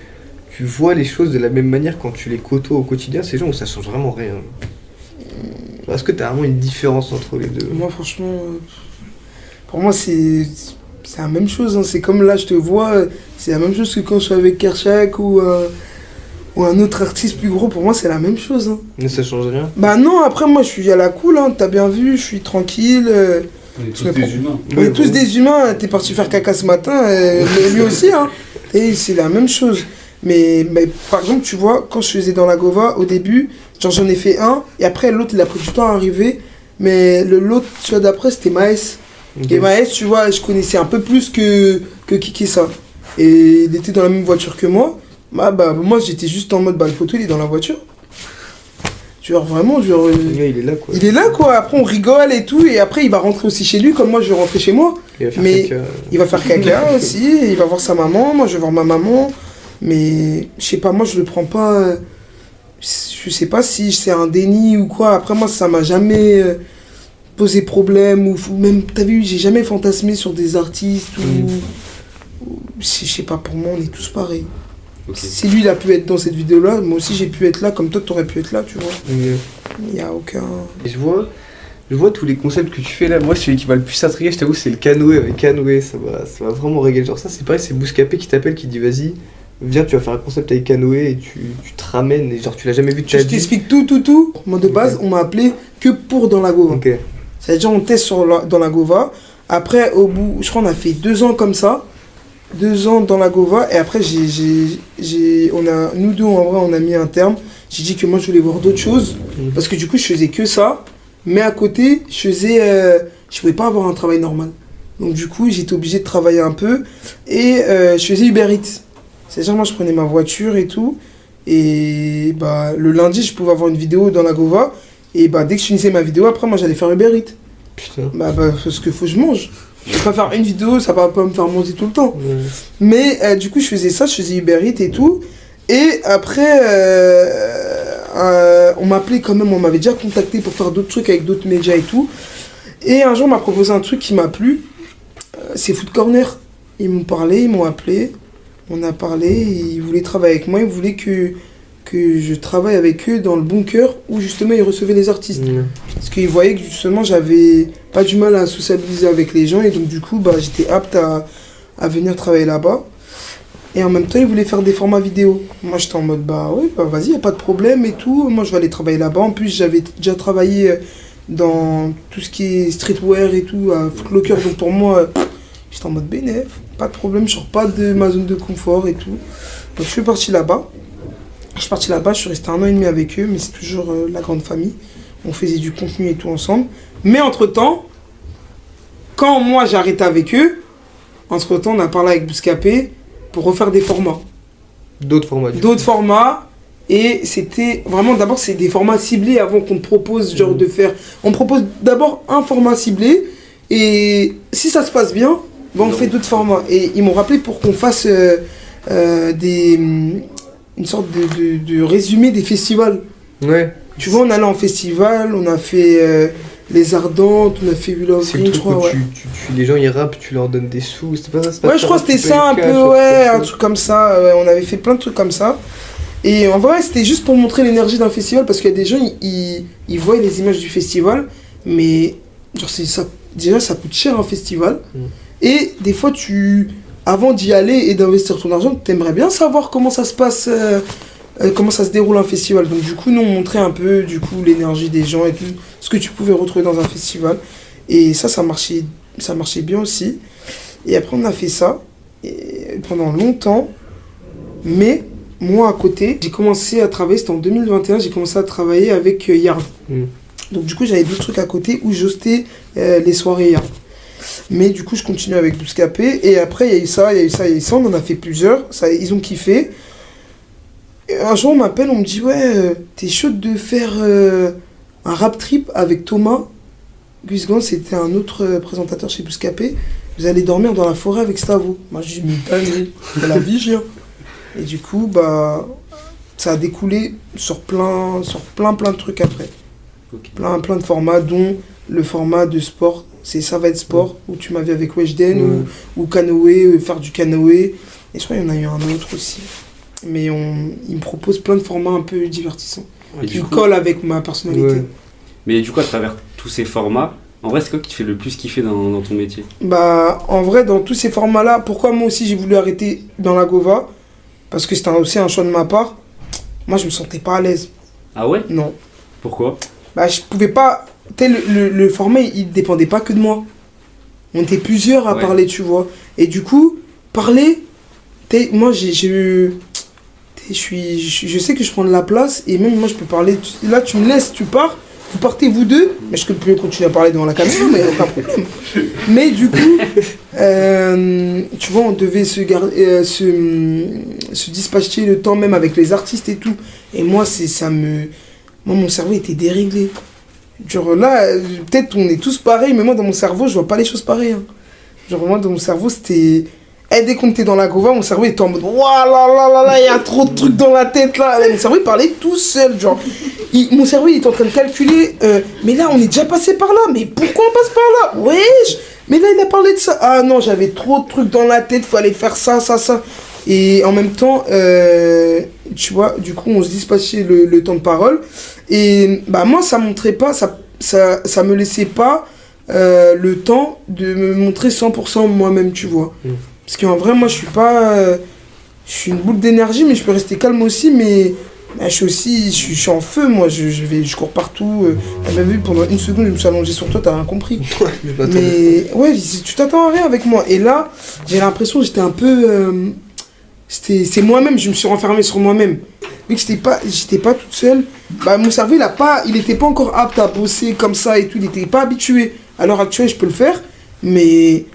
vois les choses de la même manière quand tu les côtoies au quotidien, ces gens où ça change vraiment rien? Genre, est-ce que t'as vraiment une différence entre les deux? Moi, franchement, pour moi, c'est la même chose. Hein. C'est comme là, je te vois, c'est la même chose que quand je suis avec Kershak ou un autre artiste plus gros. Pour moi, c'est la même chose. Hein. Mais ça change rien? Bah non, après, moi, je suis à la cool. Hein. T'as bien vu, je suis tranquille. On est tous des humains. On est tous des humains. T'es parti faire caca ce matin, mais lui aussi. Hein. Et c'est la même chose. Mais par exemple, tu vois, quand je faisais dans la Gova, au début, genre j'en ai fait un, et après l'autre, il a pris du temps à arriver. Mais l'autre, tu vois, d'après, c'était Maes. Okay. Et Maes, tu vois, je connaissais un peu plus que Kikessa. Et il était dans la même voiture que moi. Moi, j'étais juste en mode, le photo, il est dans la voiture. Genre, vraiment, genre... Ouais, il est là, quoi. Il est là, quoi. Après, on rigole et tout. Et après, il va rentrer aussi chez lui, comme moi, je vais rentrer chez moi. Il va faire Mais caca. il va faire caca aussi. Il va voir sa maman. Moi, je vais voir ma maman. Mais, je sais pas, moi, je le prends pas... je sais pas si c'est un déni ou quoi. Après, moi, ça m'a jamais posé problème. Ou même, t'as vu, j'ai jamais fantasmé sur des artistes. Je sais pas, pour moi, on est tous pareils. Okay. Si lui il a pu être dans cette vidéo là, moi aussi j'ai pu être là, comme toi t'aurais pu être là, tu vois. Il y a aucun... Et je vois tous les concepts que tu fais là. Moi celui qui m'a le plus intrigué, je t'avoue, c'est le canoë avec Canoë. Ça va vraiment régaler. Genre ça c'est pareil, c'est Bouscapé qui t'appelle, qui dit vas-y, viens, tu vas faire un concept avec Canoë et tu te ramènes et genre tu l'as jamais vu de ta vie. Je t'explique tout. Moi de base on m'a appelé que pour dans la Gova. Okay. C'est-à-dire on teste dans la Gova. Après au bout, je crois on a fait 2 ans comme ça. 2 ans dans la Gova et après nous deux en vrai on a mis un terme. J'ai dit que moi je voulais voir d'autres choses parce que du coup je faisais que ça, mais à côté je pouvais pas avoir un travail normal. Donc du coup j'étais obligé de travailler un peu et je faisais Uber Eats. C'est-à-dire moi je prenais ma voiture et tout et le lundi je pouvais avoir une vidéo dans la Gova et dès que je finissais ma vidéo après moi j'allais faire Uber Eats. Putain. Parce qu'il faut que je mange. Je vais pas faire une vidéo, ça va pas me faire manger tout le temps. Mais du coup, je faisais ça, je faisais Uber Eats et tout. Et après, on m'appelait quand même, on m'avait déjà contacté pour faire d'autres trucs avec d'autres médias et tout. Et un jour, on m'a proposé un truc qui m'a plu. C'est Food Corner. Ils m'ont parlé, ils m'ont appelé. On a parlé, ils voulaient travailler avec moi, ils voulaient que je travaille avec eux dans le bunker où justement ils recevaient les artistes. Parce qu'ils voyaient que justement j'avais pas du mal à sociabiliser avec les gens et donc du coup j'étais apte à venir travailler là-bas. Et en même temps ils voulaient faire des formats vidéo. Moi j'étais en mode vas-y, y a pas de problème et tout. Moi je vais aller travailler là-bas. En plus j'avais déjà travaillé dans tout ce qui est streetwear et tout à Foot Locker. Donc pour moi j'étais en mode bénéf, pas de problème, je sors pas de ma zone de confort et tout. Donc je suis parti là-bas. Je suis resté 1 an et demi avec eux, mais c'est toujours la grande famille. On faisait du contenu et tout ensemble. Mais entre-temps, quand moi j'ai arrêté avec eux, entre-temps on a parlé avec Bouscapé pour refaire des formats. D'autres formats. Et c'était vraiment, d'abord c'est des formats ciblés avant qu'on te propose genre de faire... On propose d'abord un format ciblé et si ça se passe bien, on fait d'autres formats. Et ils m'ont rappelé pour qu'on fasse une sorte de résumé des festivals. Ouais. Tu vois, on allait en festival, on a fait Les Ardentes, on a fait Will of Green, je crois. Ouais. Les gens ils rappent, tu leur donnes des sous, c'était pas ça? Ouais, je crois que c'était ça un peu, un truc comme ça. Ouais, on avait fait plein de trucs comme ça. Et en vrai, c'était juste pour montrer l'énergie d'un festival parce qu'il y a des gens, ils voient les images du festival, mais genre déjà ça coûte cher un festival. Et des fois, avant d'y aller et d'investir ton argent, t'aimerais bien savoir comment ça se passe, comment ça se déroule un festival. Donc du coup, nous on montrait un peu l'énergie des gens et tout, ce que tu pouvais retrouver dans un festival. Et ça marchait bien aussi. Et après on a fait ça pendant longtemps. Mais moi à côté, j'ai commencé à travailler, c'était en 2021, j'ai commencé à travailler avec Yard. Donc du coup j'avais d'autres trucs à côté où j'hostais les soirées Yard. Mais du coup je continue avec Bouscapé et après il y a eu ça, on en a fait plusieurs, ils ont kiffé. Et un jour, on m'appelle, on me dit, ouais, t'es chaude de faire un rap trip avec Thomas. Gus Gans, c'était un autre présentateur chez Bouscapé. Vous allez dormir dans la forêt avec Stavo. Moi, je dis, mais t'as la vie, chien. Et du coup, bah, ça a découlé sur plein de trucs après. Ok. Plein de formats, dont le format de sport, c'est Ça va être sport, où tu m'as vu avec Weshden, ou canoë, faire du canoë. Et je crois qu'il y en a eu un autre aussi. Mais il me propose plein de formats un peu divertissants. Et Qui collent avec ma personnalité. Ouais. Mais du coup, à travers tous ces formats, en vrai, c'est quoi qui te fait le plus kiffer dans ton métier? Bah, en vrai, dans tous ces formats-là, pourquoi moi aussi j'ai voulu arrêter dans la Gova? Parce que c'était aussi un choix de ma part. Moi, je me sentais pas à l'aise. Ah ouais? Non. Pourquoi? Bah, je pouvais pas. Tu sais, le format, il dépendait pas que de moi. On était plusieurs à parler, tu vois. Et du coup, parler, moi, je sais que je prends de la place et même moi, je peux parler. Là, tu me laisses, tu pars. Vous partez vous deux, mais je peux continuer à parler devant la caméra, mais aucun problème. Mais du coup, tu vois, on devait se dispatcher le temps même avec les artistes et tout. Et moi, moi, mon cerveau était déréglé. Genre là, peut-être on est tous pareils, mais moi, dans mon cerveau, je vois pas les choses pareilles. Hein. Genre, moi, dans mon cerveau, c'était... dès qu'on était dans la Gova, mon cerveau était en mode waouh là, il y a trop de trucs dans la tête là. Mon cerveau il parlait tout seul, genre. Mon cerveau il était en train de calculer, mais là on est déjà passé par là, mais pourquoi on passe par là? Wesh, mais là il a parlé de ça. Ah non, j'avais trop de trucs dans la tête, fallait faire ça. Et en même temps, tu vois, du coup on se dispatchait le temps de parole. Et bah moi ça montrait pas, ça me laissait pas le temps de me montrer 100% moi-même, tu vois. Parce qu'en vrai, moi, je suis pas... je suis une boule d'énergie, mais je peux rester calme aussi, mais... je suis en feu, moi. Je cours partout. T'as même vu, pendant une seconde, je me suis allongé sur toi, t'as rien compris. Mais ouais, tu t'attends à rien avec moi. Et là, j'ai l'impression que j'étais un peu... c'est moi-même, je me suis renfermé sur moi-même. Vu que j'étais pas toute seule, bah, mon cerveau, il était pas encore apte à bosser comme ça et tout. Il était pas habitué. À l'heure actuelle, je peux le faire, mais...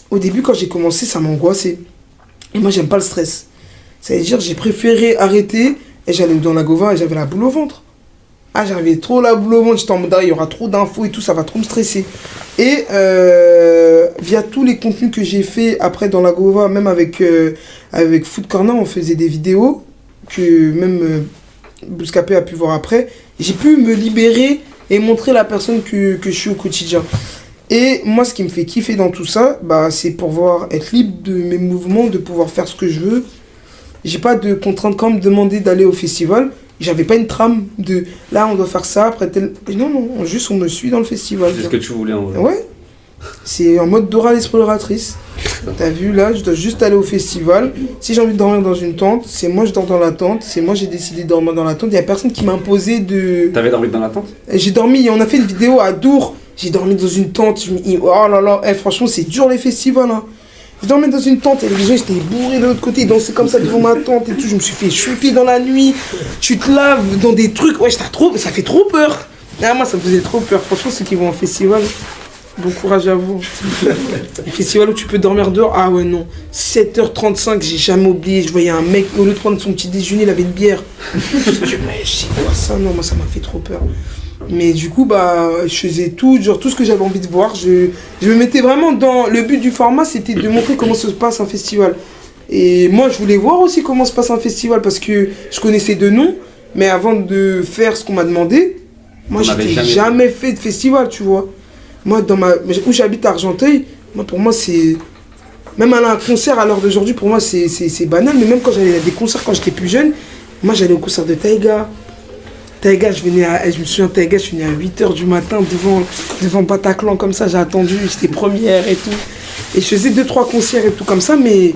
Au début, quand j'ai commencé, ça m'angoissait. Et moi, j'aime pas le stress. Ça veut dire, j'ai préféré arrêter et j'allais dans la Gova et j'avais la boule au ventre. Ah, j'avais trop la boule au ventre. J'étais en mode, il y aura trop d'infos et tout, ça va trop me stresser. Et via tous les contenus que j'ai fait après dans la Gova, même avec Food Corner, on faisait des vidéos que même Bouscapé a pu voir après. J'ai pu me libérer et montrer la personne que je suis au quotidien. Et moi, ce qui me fait kiffer dans tout ça, bah, c'est pouvoir être libre de mes mouvements, de pouvoir faire ce que je veux. J'ai pas de contrainte quand me demander d'aller au festival. J'avais pas une trame de là, on doit faire ça, après tel. Non, juste on me suit dans le festival. C'est ce que tu voulais en vrai. Ouais. C'est en mode Dora l'exploratrice. T'as vu, là, je dois juste aller au festival. Si j'ai envie de dormir dans une tente, c'est moi je dors dans la tente. C'est moi j'ai décidé de dormir dans la tente. Il y a personne qui m'a imposé de. T'avais dormi dans la tente? J'ai dormi, on a fait une vidéo à Dour. J'ai dormi dans une tente, oh là là, franchement c'est dur les festivals hein. Je dormais dans une tente et les gens étaient bourrés de l'autre côté, ils dansaient comme ça devant ma tente et tout, je me suis fait choper dans la nuit, tu te laves dans des trucs, ouais ça fait trop peur. Ah, moi ça me faisait trop peur, franchement ceux qui vont en festival, bon courage à vous. Les festivals où tu peux dormir dehors, ah ouais non, 7h35, j'ai jamais oublié, je voyais un mec, au lieu de prendre son petit déjeuner, il avait une bière. Je me dis ouais, je sais quoi ça, non, moi ça m'a fait trop peur. Mais du coup, bah, je faisais tout ce que j'avais envie de voir. Je me mettais vraiment dans... Le but du format, c'était de montrer comment se passe un festival. Et moi, je voulais voir aussi comment se passe un festival parce que je connaissais de nom. Mais avant de faire ce qu'on m'a demandé, moi, j'étais jamais fait de festival, tu vois. Moi, où j'habite à Argenteuil, pour moi, c'est... Même aller à un concert à l'heure d'aujourd'hui, pour moi, c'est banal. Mais même quand j'allais à des concerts quand j'étais plus jeune, moi, j'allais au concert de Taïga. Taïga, je me souviens, Taïga, je venais à 8h du matin devant Bataclan comme ça, j'ai attendu, j'étais première et tout. Et je faisais 2-3 concerts et tout comme ça, mais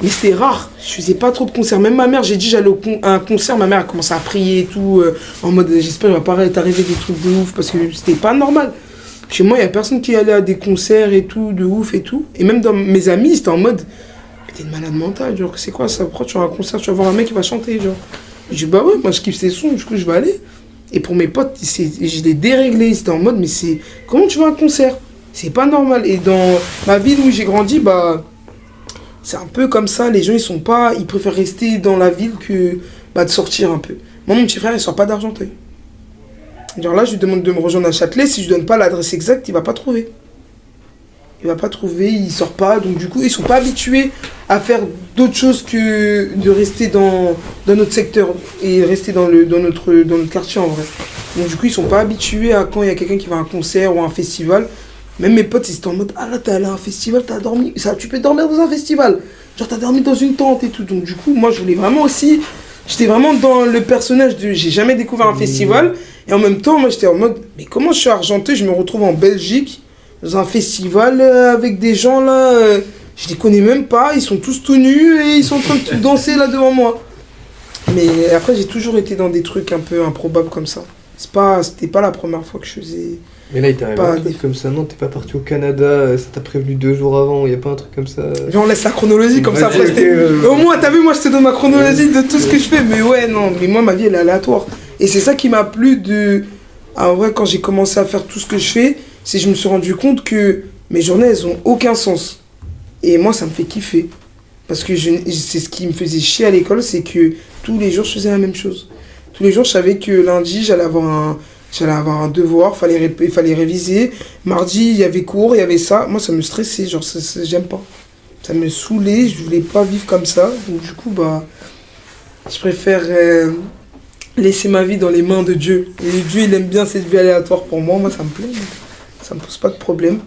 c'était rare. Je faisais pas trop de concerts. Même ma mère, j'ai dit j'allais à un concert, ma mère a commencé à prier et tout, en mode j'espère qu'il va pas t'arriver des trucs de ouf, parce que c'était pas normal. Chez moi, il y a personne qui allait à des concerts et tout, de ouf et tout. Et même dans mes amis, c'était en mode, mais t'es une malade mentale, genre, c'est quoi ça? Pourquoi tu vas à un concert, tu vas voir un mec qui va chanter, genre? Je dis bah ouais, moi je kiffe ces sons, du coup je vais aller. Et pour mes potes, je l'ai déréglé, c'était en mode mais c'est... Comment tu vas à un concert? C'est pas normal. Et dans ma ville où j'ai grandi, bah... C'est un peu comme ça, les gens ils préfèrent rester dans la ville que de sortir un peu. Moi, mon petit frère, il sort pas d'Argenteuil. Genre là, je lui demande de me rejoindre à Châtelet. Si je donne pas l'adresse exacte, il va pas trouver. Il sort pas. Donc du coup, ils sont pas habitués à faire d'autres choses que de rester dans notre secteur et rester dans notre quartier en vrai. Donc du coup, ils sont pas habitués à quand il y a quelqu'un qui va à un concert ou à un festival. Même mes potes, ils étaient en mode, ah là, t'es allé à un festival, t'as dormi. Ça, tu peux dormir dans un festival. Genre, t'as dormi dans une tente et tout. Donc du coup, moi, je voulais vraiment aussi... J'étais vraiment dans le personnage de... J'ai jamais découvert un festival. Et en même temps, moi, j'étais en mode... Mais comment je suis argenté, je me retrouve en Belgique, dans un festival avec des gens, là... je les connais même pas. Ils sont tous tout nus et ils sont en train de danser, là, devant moi. Mais après, j'ai toujours été dans des trucs un peu improbables comme ça. C'était pas la première fois que je faisais... Mais là, il t'arrive un truc comme ça, non? T'es pas parti au Canada, ça t'a prévenu 2 jours avant, y a pas un truc comme ça? Viens, on laisse la chronologie comme ça après. Au moins, t'as vu, moi je te donne ma chronologie de tout ce que je fais. Mais ouais, non, mais moi ma vie elle est aléatoire. Et c'est ça qui m'a plu de. En vrai, quand j'ai commencé à faire tout ce que je fais, c'est que je me suis rendu compte que mes journées elles ont aucun sens. Et moi ça me fait kiffer. Parce que c'est ce qui me faisait chier à l'école, c'est que tous les jours je faisais la même chose. Tous les jours je savais que lundi j'allais avoir un devoir, il fallait réviser. Mardi, il y avait cours, il y avait ça. Moi, ça me stressait, genre, j'aime pas. Ça me saoulait, je voulais pas vivre comme ça. Donc, du coup, je préfère laisser ma vie dans les mains de Dieu. Et Dieu, il aime bien cette vie aléatoire pour moi. Moi, ça me plaît. Ça me pose pas de problème.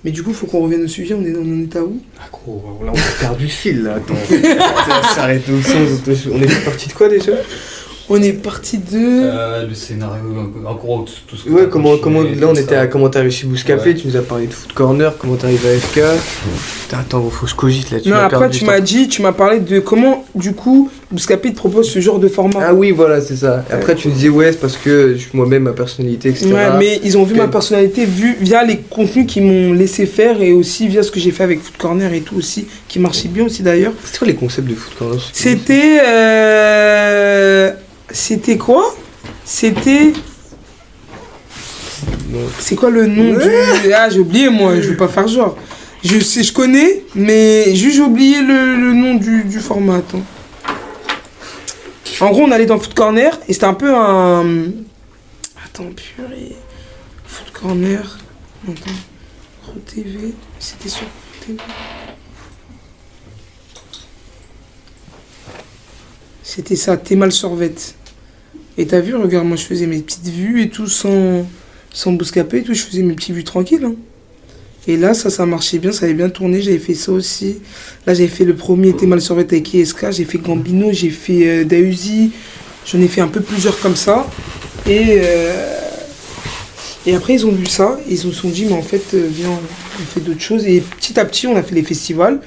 Mais du coup, il faut qu'on revienne au sujet. On en est à où? Ah, gros, là, on a perdu le fil, là. Attends. Ça s'arrête au sens. On est parti de quoi, déjà? On est parti de... le scénario, en gros, tout ce que... Ouais, là on était à comment t'es arrivé chez Bouscapé, ouais. Tu nous as parlé de Foot Corner, comment t'es arrivé à FK. Putain, attends, faut que je cogite là. Non, après tu m'as parlé de comment, du coup, Bouscapé te propose ce genre de format. Ah oui, voilà, c'est ça. Après tu me disais, ouais, c'est parce que moi-même, ma personnalité, etc. Ouais, mais ils ont vu ma personnalité via les contenus qu'ils m'ont laissé faire et aussi via ce que j'ai fait avec Foot Corner et tout aussi, qui marchait bien aussi d'ailleurs. C'était quoi les concepts de Foot Corner? C'était quoi? C'était... C'est quoi le nom du... Ah, j'ai oublié, moi, je vais pas faire genre. Je connais, mais juste j'ai oublié le nom du format. Attends. En gros, on allait dans Foot Corner, et c'était un peu un... Attends, purée... Foot Corner... Attends... Pro TV... C'était sur Pro TV... C'était ça, T'es mal survette. Et t'as vu, regarde, moi je faisais mes petites vues et tout, sans Bouscapé et tout, je faisais mes petites vues tranquilles. Hein. Et là, ça marchait bien, ça avait bien tourné, j'avais fait ça aussi. Là, j'avais fait le premier T'es mal survette avec ISK, j'ai fait Gambino, j'ai fait Dausi, j'en ai fait un peu plusieurs comme ça. Et après, ils ont vu ça, et ils se sont dit, mais en fait, viens, on fait d'autres choses. Et petit à petit, on a fait les festivals.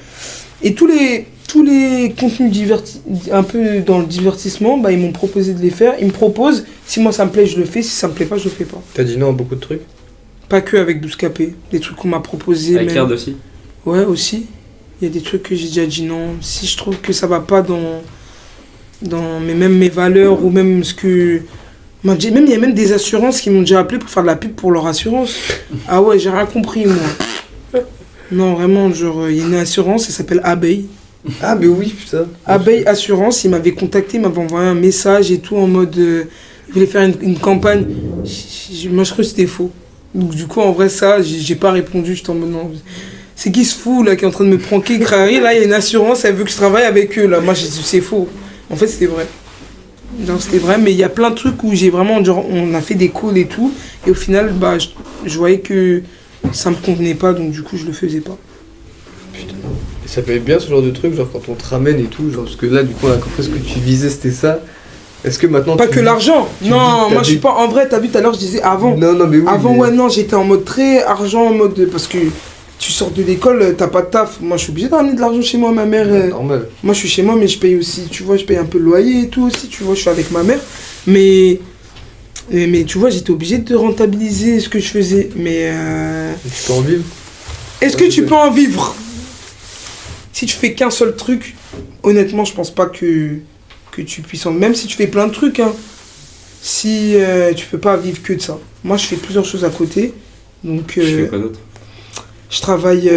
Et tous les contenus un peu dans le divertissement, ils m'ont proposé de les faire. Ils me proposent, si moi ça me plaît, je le fais. Si ça me plaît pas, je le fais pas. T'as dit non à beaucoup de trucs? Pas que avec Bouscapé. Des trucs qu'on m'a proposés. Avec Kerd aussi? Ouais, aussi. Il y a des trucs que j'ai déjà dit non. Si je trouve que ça va pas dans même mes valeurs ou même ce que... Même, il y a même des assurances qui m'ont déjà appelé pour faire de la pub pour leur assurance. Ah ouais, j'ai rien compris, moi. Non, vraiment, genre, il y a une assurance, elle s'appelle Abeille. Ah, mais oui, putain. Abeille Assurance, il m'avait contacté, il m'avait envoyé un message et tout en mode. Il voulait faire une campagne. Moi, je crois que c'était faux. Donc, du coup, en vrai, ça, j'ai pas répondu. J'étais en mode non. C'est qui ce fou là qui est en train de me pranker, Crary? Là, il y a une assurance, elle veut que je travaille avec eux. Là, moi, j'ai dit c'est faux. En fait, c'était vrai. Donc, c'était vrai, mais il y a plein de trucs où j'ai vraiment. Genre, on a fait des calls et tout. Et au final, je voyais que ça me convenait pas, donc du coup, je le faisais pas. Putain. Et ça peut être bien ce genre de truc, genre quand on te ramène et tout, genre parce que là du coup on a compris ce que tu visais, c'était ça. Est-ce que maintenant pas que l'argent. Non, moi je suis pas en vrai, t'as vu tout à l'heure je disais avant. Non mais oui. Avant ouais non, j'étais en mode très argent, en mode parce que tu sors de l'école, t'as pas de taf. Moi je suis obligé de ramener de l'argent chez moi, ma mère. Normal. Moi je suis chez moi mais je paye aussi, tu vois, je paye un peu le loyer et tout aussi, tu vois, je suis avec ma mère. Mais tu vois, j'étais obligé de rentabiliser ce que je faisais. Mais tu peux en vivre. Est-ce que tu peux en vivre? Si tu fais qu'un seul truc, honnêtement, je pense pas que tu puisses en... Même si tu fais plein de trucs, hein, si tu peux pas vivre que de ça. Moi, je fais plusieurs choses à côté. Donc, je fais quoi d'autre? Je travaille,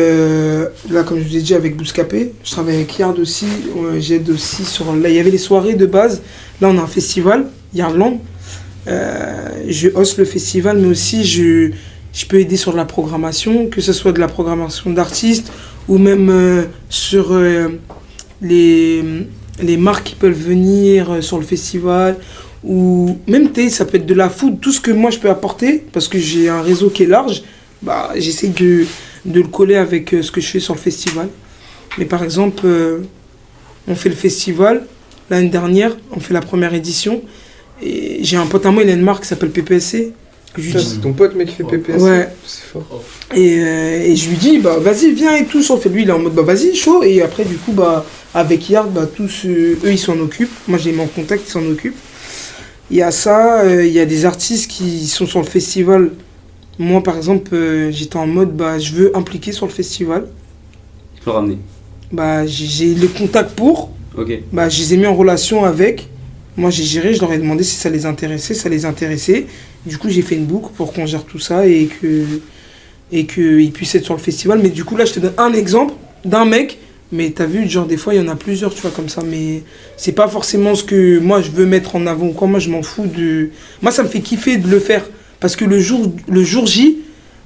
là, comme je vous ai dit, avec Bouscapé. Je travaille avec Yard aussi. J'aide aussi sur... Là, il y avait les soirées de base. Là, on a un festival, Yardland. Je hoste le festival, mais aussi je peux aider sur de la programmation, que ce soit de la programmation d'artistes ou même sur les marques qui peuvent venir sur le festival. Ou même, ça peut être de la food, tout ce que moi je peux apporter, parce que j'ai un réseau qui est large. Bah, j'essaie de le coller avec ce que je fais sur le festival. Mais par exemple, on fait le festival, l'année dernière, on fait la première édition. Et j'ai un pote à moi, il a une marque qui s'appelle PPSC. C'est ton pote, mec, qui fait PPSC. Ouais. C'est fort. Et je lui dis, bah vas-y, viens et tout. Sur le fait, lui, il est en mode, bah vas-y, chaud. Et après, du coup, bah, avec Yard, bah, tous eux, ils s'en occupent. Moi, je les mets en contact, ils s'en occupent. Il y a ça, il y a des artistes qui sont sur le festival. Moi, par exemple, j'étais en mode, bah, je veux impliquer sur le festival. Tu peux ramener. Bah, j'ai les contacts pour. Ok. Bah, je les ai mis en relation avec. Moi, j'ai géré, je leur ai demandé si ça les intéressait, ça les intéressait. Du coup, j'ai fait une boucle pour qu'on gère tout ça et qu'ils puissent être sur le festival. Mais du coup, là, je te donne un exemple d'un mec. Mais t'as vu, genre, des fois, il y en a plusieurs, tu vois, comme ça. Mais c'est pas forcément ce que moi, je veux mettre en avant ou quoi. Moi, je m'en fous de... Moi, ça me fait kiffer de le faire. Parce que le jour J,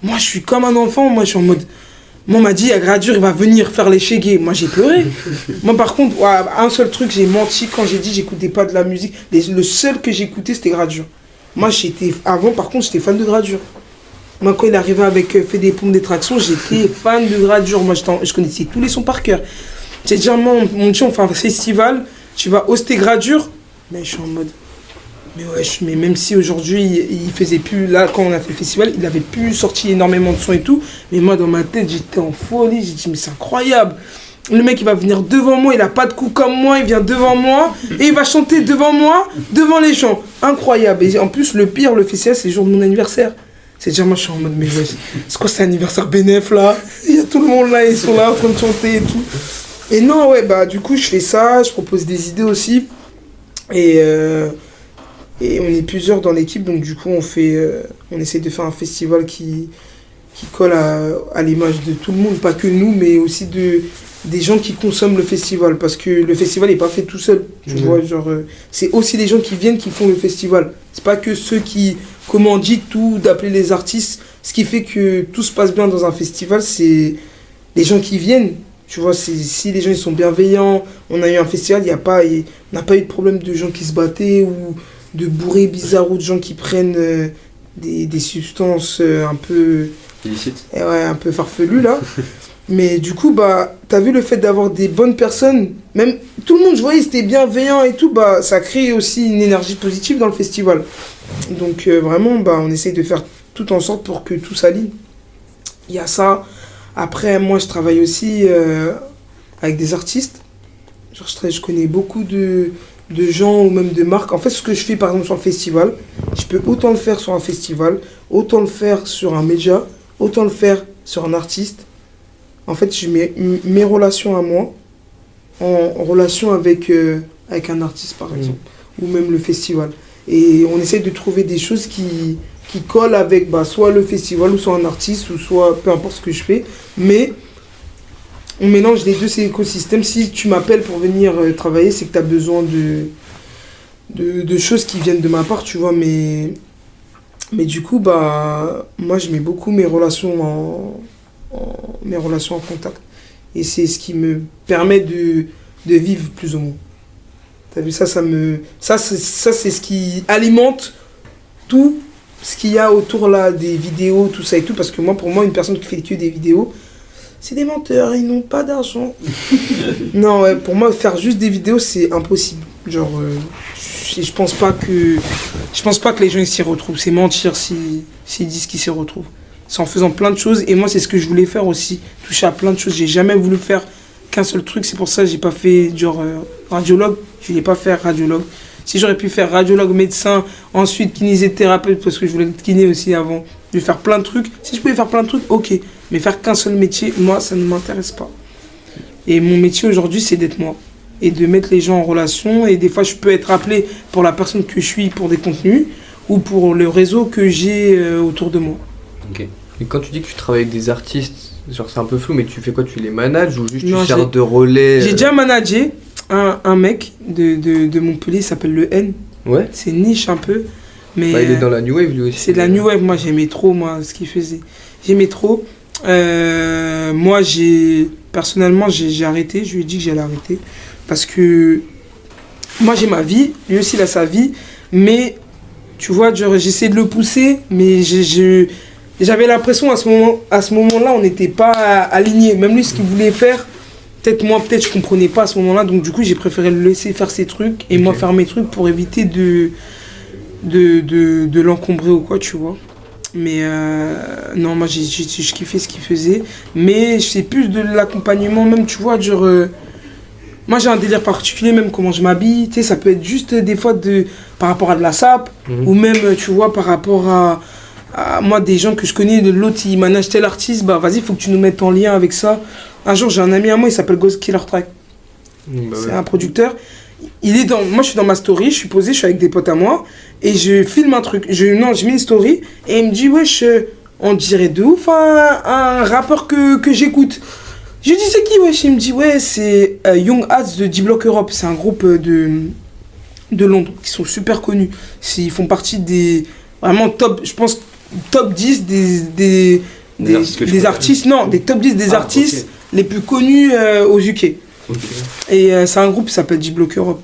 moi, je suis comme un enfant. Moi, je suis en mode... Moi, on m'a dit, à Gradure, il va venir faire les chégués. Moi, j'ai pleuré. Moi, par contre, ouais, un seul truc, j'ai menti quand j'ai dit j'écoutais pas de la musique. Le seul que j'écoutais, c'était Gradure. Moi, avant, par contre, j'étais fan de Gradure. Moi, quand il arrivait avec Fait des pompes des tractions, j'étais fan de Gradure. Moi, je connaissais tous les sons par cœur. J'ai dit, mon tien, on fait un festival, tu vas hoster Gradure. Mais je suis en mode... Mais wesh, mais même si aujourd'hui, il faisait plus... Là, quand on a fait le festival, il avait plus sorti énormément de sons et tout. Mais moi, dans ma tête, j'étais en folie. J'ai dit, mais c'est incroyable. Le mec, il va venir devant moi, il a pas de coups comme moi, il vient devant moi. Et il va chanter devant moi, devant les gens. Incroyable. Et en plus, le pire, le festival, c'est le jour de mon anniversaire. C'est-à-dire, moi, je suis en mode, mais wesh, c'est quoi cet anniversaire bénéf, là? Il y a tout le monde, là, ils sont là, en train de chanter et tout. Et non, ouais, bah, du coup, je fais ça, je propose des idées aussi. Et on est plusieurs dans l'équipe, donc du coup, on essaie de faire un festival qui colle à l'image de tout le monde, pas que nous, mais aussi des gens qui consomment le festival, parce que le festival n'est pas fait tout seul, tu vois, genre, c'est aussi les gens qui viennent qui font le festival. C'est pas que ceux qui commanditent tout, d'appeler les artistes. Ce qui fait que tout se passe bien dans un festival, c'est les gens qui viennent. Tu vois, si les gens ils sont bienveillants, on a eu un festival, on n'a pas eu de problème de gens qui se battaient ou de bourrés bizarres ou de gens qui prennent des substances un peu... Illicite. Ouais, un peu farfelues là. Mais du coup, bah, t'as vu le fait d'avoir des bonnes personnes, même tout le monde, je voyais, c'était bienveillant et tout, bah, ça crée aussi une énergie positive dans le festival. Donc vraiment, bah, on essaye de faire tout en sorte pour que tout s'aligne. Il y a ça. Après, moi, je travaille aussi avec des artistes. Genre, je connais beaucoup de gens ou même de marques. En fait, ce que je fais par exemple sur le festival, je peux autant le faire sur un festival, autant le faire sur un média, autant le faire sur un artiste. En fait, je mets mes relations à moi en relation avec un artiste par exemple, ou même le festival. Et on essaie de trouver des choses qui collent avec soit le festival, ou soit un artiste, ou soit peu importe ce que je fais. Mais on mélange les deux écosystèmes. Si tu m'appelles pour venir travailler, c'est que tu as besoin de choses qui viennent de ma part, tu vois. Mais du coup, moi, je mets beaucoup mes relations en contact. Et c'est ce qui me permet de vivre plus ou moins. T'as vu, ça c'est ce qui alimente tout ce qu'il y a autour là, des vidéos, tout ça et tout. Parce que pour moi, une personne qui fait que des vidéos, c'est des menteurs, ils n'ont pas d'argent. Non, ouais, pour moi, faire juste des vidéos, c'est impossible. Genre, je pense pas que les gens ils s'y retrouvent. C'est mentir s'ils disent qu'ils s'y retrouvent. C'est en faisant plein de choses. Et moi, c'est ce que je voulais faire aussi. Toucher à plein de choses. J'ai jamais voulu faire qu'un seul truc. C'est pour ça que j'ai pas fait genre radiologue. Je voulais pas faire radiologue. Si j'aurais pu faire radiologue, médecin, ensuite kinésithérapeute, parce que je voulais être kiné aussi avant. Je vais faire plein de trucs. Si je pouvais faire plein de trucs, ok. Mais faire qu'un seul métier, moi, ça ne m'intéresse pas. Et mon métier aujourd'hui, c'est d'être moi. Et de mettre les gens en relation. Et des fois, je peux être appelé pour la personne que je suis pour des contenus ou pour le réseau que j'ai autour de moi. Ok. Et quand tu dis que tu travailles avec des artistes, Genre c'est un peu flou, mais tu fais quoi? Tu les manages ou juste Non, tu sers de relais? J'ai déjà managé un mec de Montpellier, il s'appelle le N. Ouais. C'est niche un peu. Mais Bah, il est dans la New Wave lui aussi. c'est de la New Wave, moi j'aimais trop ce qu'il faisait. J'aimais trop. Moi personnellement j'ai arrêté, je lui ai dit que j'allais arrêter. Parce que moi j'ai ma vie, lui aussi il a sa vie. Mais tu vois, j'essaie de le pousser, mais j'avais l'impression à ce moment-là, on n'était pas alignés. Même lui, ce qu'il voulait faire, peut-être je comprenais pas à ce moment-là. Donc du coup, j'ai préféré le laisser faire ses trucs et moi faire mes trucs pour éviter de l'encombrer ou quoi, tu vois. Mais non, moi j'ai kiffé ce qu'il faisait. Mais c'est plus de l'accompagnement, même, tu vois, moi j'ai un délire particulier, même comment je m'habille, tu sais, ça peut être juste des fois par rapport à de la sape, ou même, tu vois, par rapport à moi, des gens que je connais, l'autre il manage tel artiste, bah vas-y, faut que tu nous mettes en lien avec ça. Un jour j'ai un ami à moi, il s'appelle Ghost Killer Track. C'est un producteur. Moi je suis dans ma story, je suis posé, je suis avec des potes à moi, et je filme un truc. Je mets une story, et il me dit, wesh, on dirait de ouf un rappeur que j'écoute. Je lui dis c'est qui, wesh? Il me dit ouais, c'est Young Hats de D-Block Europe. C'est un groupe de Londres qui sont super connus. Ils font partie des vraiment top, je pense, top 10 des artistes, non, des top 10 des artistes les plus connus aux UK. Et c'est un groupe qui s'appelle D-Block Europe.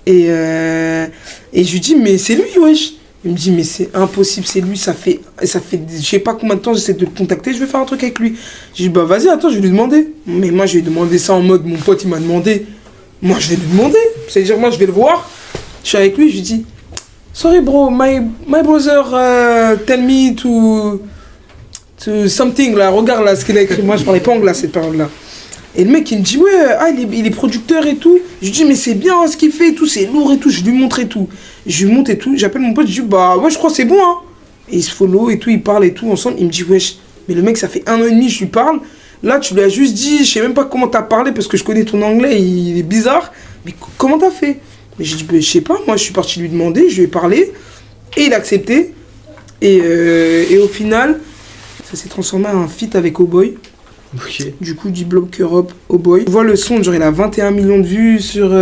Et je lui dis mais c'est lui, wesh. Il me dit mais c'est impossible, c'est lui, ça fait je sais pas combien de temps j'essaie de le contacter, je vais faire un truc avec lui. J'ai dit bah vas-y, attends, je vais lui demander. Mais moi je lui ai demandé ça en mode mon pote il m'a demandé. Moi je vais lui demander, c'est-à-dire moi je vais le voir. Je suis avec lui, je lui dis sorry bro, my brother tell me to something là, regarde là ce qu'il a écrit. Moi je parlais pas anglais à cette période-là. Et le mec il me dit ouais, il est producteur et tout. Je lui dis mais c'est bien ce qu'il fait et tout, c'est lourd et tout, je lui montre et tout. Je lui montre et tout, j'appelle mon pote, je dis bah ouais je crois que c'est bon hein. Et il se follow et tout, il parle et tout ensemble, il me dit wesh, mais le mec ça fait 1 an et demi je lui parle, là tu lui as juste dit, je sais même pas comment t'as parlé parce que je connais ton anglais, il est bizarre, mais comment t'as fait? Mais j'ai dit bah, je sais pas, moi je suis parti lui demander, je lui ai parlé, et il a accepté, et au final, ça s'est transformé en un feat avec O-Boy. Okay. Du coup, D-Block Europe, O-Boy. Tu vois le son, genre il a 21 millions de vues sur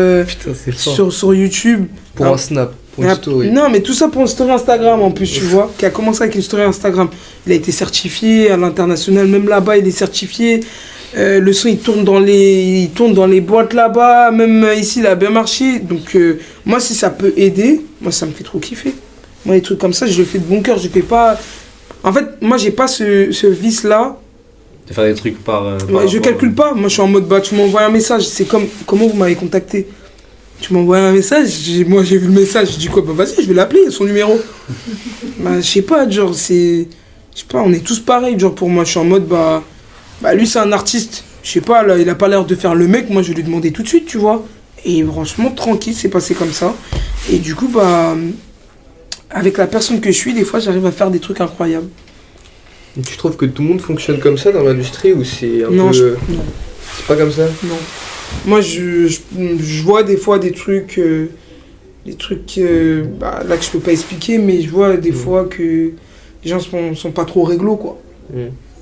YouTube. Pour un snap, pour une story. Non, mais tout ça pour une story Instagram en plus, tu vois. Qui a commencé avec une story Instagram. Il a été certifié à l'international, même là-bas il est certifié. Le son il tourne dans les boîtes là-bas, même ici il a bien marché. Donc moi si ça peut aider, moi ça me fait trop kiffer. Moi les trucs comme ça, je le fais de bon cœur, je fais pas... En fait, moi j'ai pas ce vice-là. De faire des trucs par je calcule pas, moi je suis en mode bah tu m'envoies un message, c'est comme comment vous m'avez contacté. Tu m'envoies un message, moi j'ai vu le message, je dis quoi, bah vas-y je vais l'appeler, son numéro. Bah je sais pas, genre c'est... Je sais pas, on est tous pareils, genre pour moi je suis en mode bah lui c'est un artiste, je sais pas, là il a pas l'air de faire le mec, moi je vais lui demander tout de suite, tu vois. Et franchement tranquille, c'est passé comme ça. Et du coup bah avec la personne que je suis, des fois j'arrive à faire des trucs incroyables. Tu trouves que tout le monde fonctionne comme ça dans l'industrie ou c'est un non, peu... Non. C'est pas comme ça? Non. Moi, je vois des fois des trucs là que je peux pas expliquer, mais je vois des fois que les gens sont pas trop réglo, quoi.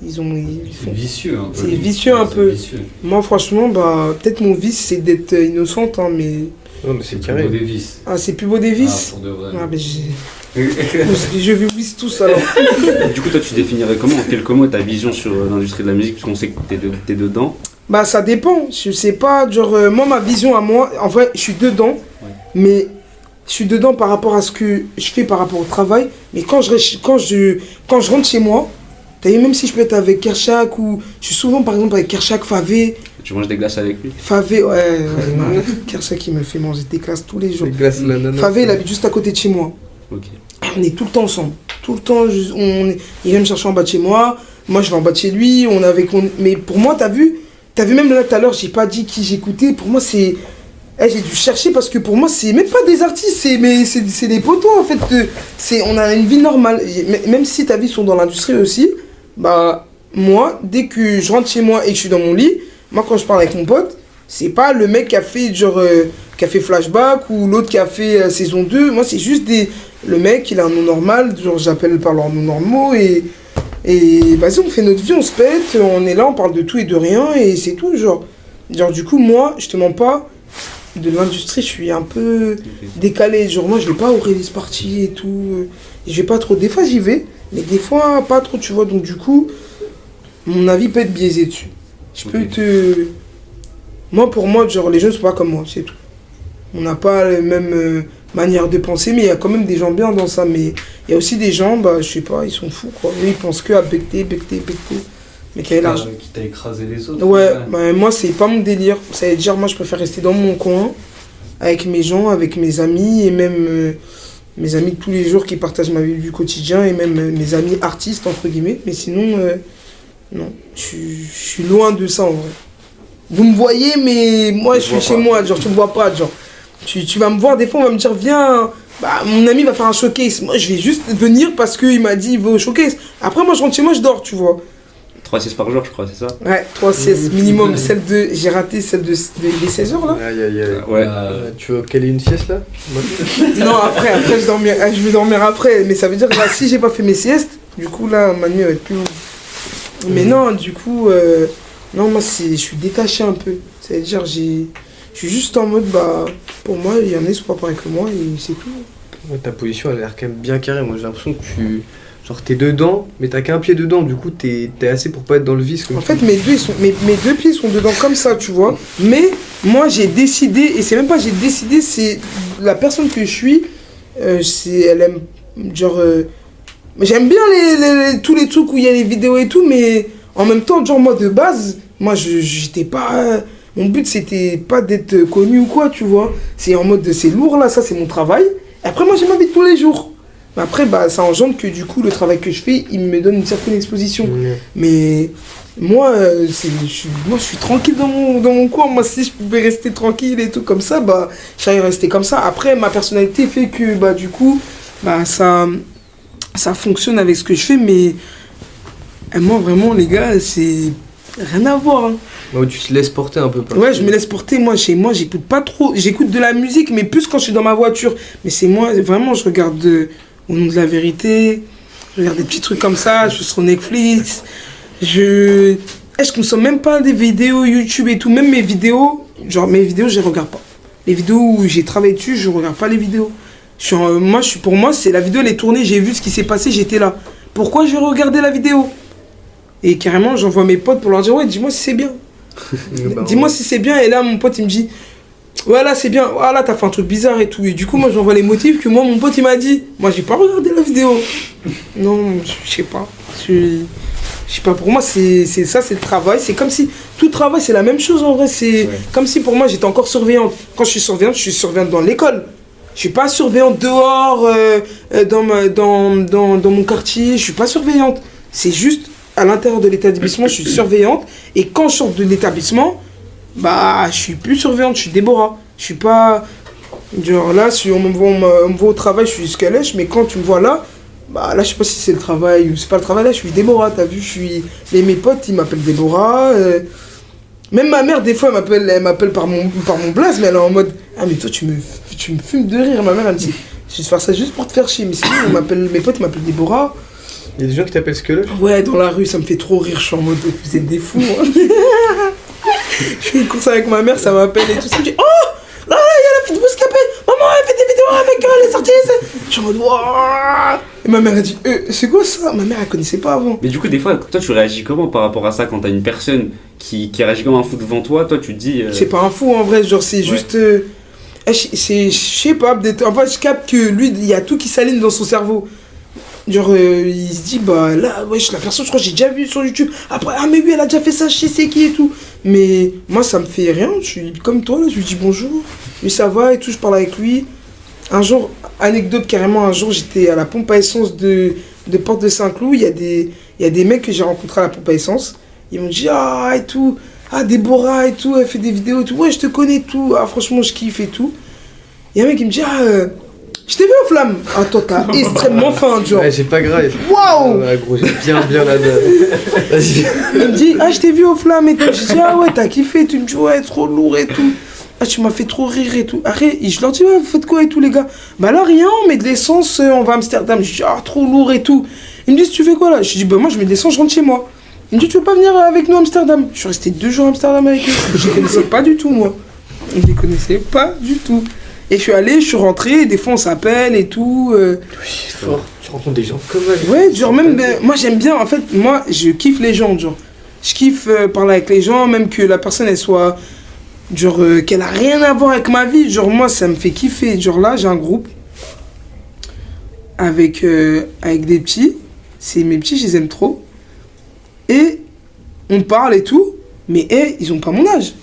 Ils font... C'est vicieux un peu. C'est vicieux un peu. Vicieux. Moi, franchement, peut-être mon vice, c'est d'être innocente, hein, mais... Non, mais c'est carré. carré. Des vices. Ah, c'est plus beau des vices? Ah, pour de vrai. Ah, mais je vis tous, alors. Du coup, toi, tu définirais comment, en quelques mots, ta vision sur l'industrie de la musique, parce qu'on sait que t'es dedans. Bah, ça dépend. Je sais pas, genre, moi, ma vision à moi, en vrai, je suis dedans, mais je suis dedans par rapport à ce que je fais par rapport au travail. Mais quand je rentre chez moi, t'as vu, même si je peux être avec Kershak ou... Je suis souvent, par exemple, avec Kershak, Favé. Tu manges des glaces avec lui? Favé, Kershak, il me fait manger des glaces tous les jours. Les glaces, l'ananas. Favé, il habite juste à côté de chez moi. Ok. On est tout le temps ensemble. Tout le temps, il vient me chercher en bas de chez moi. Moi, je vais en bas de chez lui. Mais pour moi, t'as vu même là tout à l'heure, j'ai pas dit qui j'écoutais. Pour moi, c'est... j'ai dû chercher parce que pour moi, c'est même pas des artistes, c'est des potos en fait. On a une vie normale. Même si ta vie sont dans l'industrie aussi, bah, moi, dès que je rentre chez moi et que je suis dans mon lit, moi, quand je parle avec mon pote, c'est pas le mec qui a fait genre... qui a fait Flashback ou l'autre qui a fait saison 2. Moi, c'est juste le mec, il a un nom normal, genre j'appelle par leurs noms normaux et Et vas-y, on fait notre vie, on se pète, on est là, on parle de tout et de rien, et c'est tout, genre. Genre, du coup, moi, je te mens pas, de l'industrie, je suis un peu décalé. Genre, moi, je vais pas au release party et tout. Je vais pas trop. Des fois, j'y vais, mais des fois, pas trop, tu vois. Donc, du coup, mon avis peut être biaisé dessus. Je peux te. Moi, pour moi, genre, les jeunes sont pas comme moi, c'est tout. On n'a pas la même manière de penser, mais il y a quand même des gens bien dans ça. Mais il y a aussi des gens, bah, je sais pas, ils sont fous, quoi. Eux, ils pensent que à becter. Mais quel âge Qui t'a écrasé les autres. Ouais, bah, moi, c'est pas mon délire. Ça veut dire, moi, je préfère rester dans mon coin, avec mes gens, avec mes amis, et même mes amis de tous les jours qui partagent ma vie du quotidien, et même mes amis artistes, entre guillemets. Mais sinon, non, je suis loin de ça, en vrai. Vous me voyez, mais moi, je suis chez moi, genre, tu me vois pas, genre. Tu vas me voir, des fois, on va me dire, viens, bah, mon ami va faire un showcase. Moi, je vais juste venir parce qu'il m'a dit, il veut au showcase. Après, moi, je rentre chez moi, je dors, tu vois. 3 siestes par jour, je crois, c'est ça? Ouais, 3 siestes minimum. J'ai raté celle des 16h, là. Aïe aïe aïe. Ouais. Tu veux caler une sieste là? Non, après je vais dormir après. Mais ça veut dire que là, si j'ai pas fait mes siestes, du coup, là, ma nuit va être plus longue. Mais non, du coup, non, moi, je suis détaché un peu. Ça veut dire, je suis juste en mode, bah, pour moi, il y en a qui sont pas pareils que moi et c'est tout. Ouais, ta position elle a l'air quand même bien carrée. Moi j'ai l'impression que genre t'es dedans, mais t'as qu'un pied dedans. Du coup t'es assez pour pas être dans le vice. En fait, mes deux pieds sont dedans comme ça, tu vois. Mais moi, j'ai décidé, et c'est même pas j'ai décidé, c'est la personne que je suis, elle aime, genre, j'aime bien tous les trucs où il y a les vidéos et tout, mais en même temps, genre, moi, de base, moi, j'étais pas... Mon but, c'était pas d'être connu ou quoi, tu vois. C'est en mode, c'est lourd, là, ça, c'est mon travail. Et après, moi, j'ai ma vie de tous les jours. Mais après, bah, ça engendre que, du coup, le travail que je fais, il me donne une certaine exposition. Mais moi, moi, je suis tranquille dans mon coin. Moi, si je pouvais rester tranquille et tout comme ça, bah, j'allais rester comme ça. Après, ma personnalité fait que, bah, du coup, bah, ça fonctionne avec ce que je fais. Mais moi, vraiment, les gars, c'est rien à voir, hein. Ouais, tu te laisses porter un peu. Ouais, je me laisse porter. Moi, chez moi, j'écoute pas trop. J'écoute de la musique, mais plus quand je suis dans ma voiture. Mais c'est moi, vraiment, je regarde Au nom de la vérité. Je regarde des petits trucs comme ça. Je suis sur Netflix. Je consomme même pas des vidéos YouTube et tout. Même mes vidéos, je les regarde pas. Les vidéos où j'ai travaillé dessus, je regarde pas les vidéos. Pour moi, c'est la vidéo, elle est tournée. J'ai vu ce qui s'est passé, j'étais là. Pourquoi je vais regarder la vidéo? Et carrément, j'envoie mes potes pour leur dire, ouais, dis-moi si c'est bien. Dis-moi si c'est bien. Et là, mon pote, il me dit, ouais, là, c'est bien. Ah, là, t'as fait un truc bizarre et tout. Et du coup, moi, j'envoie les motifs que moi, mon pote, il m'a dit. Moi, j'ai pas regardé la vidéo. Non, je sais pas. Je sais pas, pour moi, c'est ça, c'est le travail. C'est comme si tout travail, c'est la même chose en vrai. C'est comme si pour moi, j'étais encore surveillante. Quand je suis surveillante dans l'école. Je suis pas surveillante dehors, dans mon quartier. Je suis pas surveillante. C'est juste à l'intérieur de l'établissement, je suis surveillante. Et quand je sors de l'établissement, bah, je suis plus surveillante, je suis Déborah. Je suis pas... Genre là, si on me voit au travail, je suis Scalèche, mais quand tu me vois là, bah là, je sais pas si c'est le travail ou c'est pas le travail, là, je suis Déborah, t'as vu, mes potes, ils m'appellent Déborah. Même ma mère, des fois, elle m'appelle par mon blaze, mais elle est en mode, ah, mais toi, tu me fumes de rire. Ma mère, elle me dit, je vais faire ça juste pour te faire chier, mais sinon, mes potes, ils m'appellent Déborah. Il y a des gens qui t'appellent Skeloche? Ouais, dans la rue, ça me fait trop rire, je suis en mode, vous êtes des fous. Hein. Je fais une course avec ma mère, ça m'appelle et tout ça, me dit, oh, là, il y a la fille de Bouscapé, maman, elle fait des vidéos avec elle, elle est sortie. Je suis en mode, waouh. Et ma mère, elle dit, c'est quoi ça? Ma mère, elle connaissait pas avant. Mais du coup, des fois, toi, tu réagis comment par rapport à ça quand t'as une personne qui réagit comme un fou devant toi? Toi, tu te dis. C'est pas un fou en vrai, genre, c'est juste. Je sais pas, peut-être. En fait, je capte que lui, il y a tout qui s'aligne dans son cerveau. Genre, il se dit, bah là, wesh, la personne, je crois que j'ai déjà vu sur YouTube. Après, ah, mais oui, elle a déjà fait ça, je sais c'est qui et tout. Mais moi, ça me fait rien. Je suis comme toi, là, je lui dis bonjour. Lui, ça va et tout, je parle avec lui. Un jour, anecdote carrément, un jour, j'étais à la pompe à essence de Porte de Saint-Cloud. Il y a des mecs que j'ai rencontrés à la pompe à essence. Ils m'ont dit, ah, et tout. Ah, Déborah et tout, elle fait des vidéos et tout. Ouais, je te connais et tout. Ah, franchement, je kiffe et tout. Il y a un mec qui me dit, ah, je t'ai vu aux flammes. Ah, toi, t'as extrêmement faim, genre. Ouais, j'ai pas grave. Waouh. Ouais, gros, j'ai bien là-dedans. Vas-y. Il me dit, ah, je t'ai vu aux flammes et tout. Je dis, ah ouais, t'as kiffé. Tu me dis, ouais, trop lourd et tout. Ah, tu m'as fait trop rire et tout. Arrête, et je leur dis, ouais, vous faites quoi et tout, les gars? Bah là, rien, on met de l'essence, on va à Amsterdam. Je dis, ah, trop lourd et tout. Ils me disent, tu fais quoi là? Je dis, bah moi, je mets de l'essence, je rentre chez moi. Ils me disent, tu veux pas venir avec nous à Amsterdam? Je suis resté 2 jours à Amsterdam avec eux. Je les connaissais pas du tout, moi. Je les connaissais pas du tout. Et je suis allé, je suis rentré, des fois on s'appelle et tout. Oui, fort. Tu rencontres des gens comme ça. Ouais, genre même, moi j'aime bien, en fait, moi je kiffe les gens, genre. Je kiffe parler avec les gens, même que la personne elle soit, genre, qu'elle a rien à voir avec ma vie. Genre moi ça me fait kiffer. Genre là j'ai un groupe avec des petits. C'est mes petits, je les aime trop. Et on parle et tout, mais ils ont pas mon âge.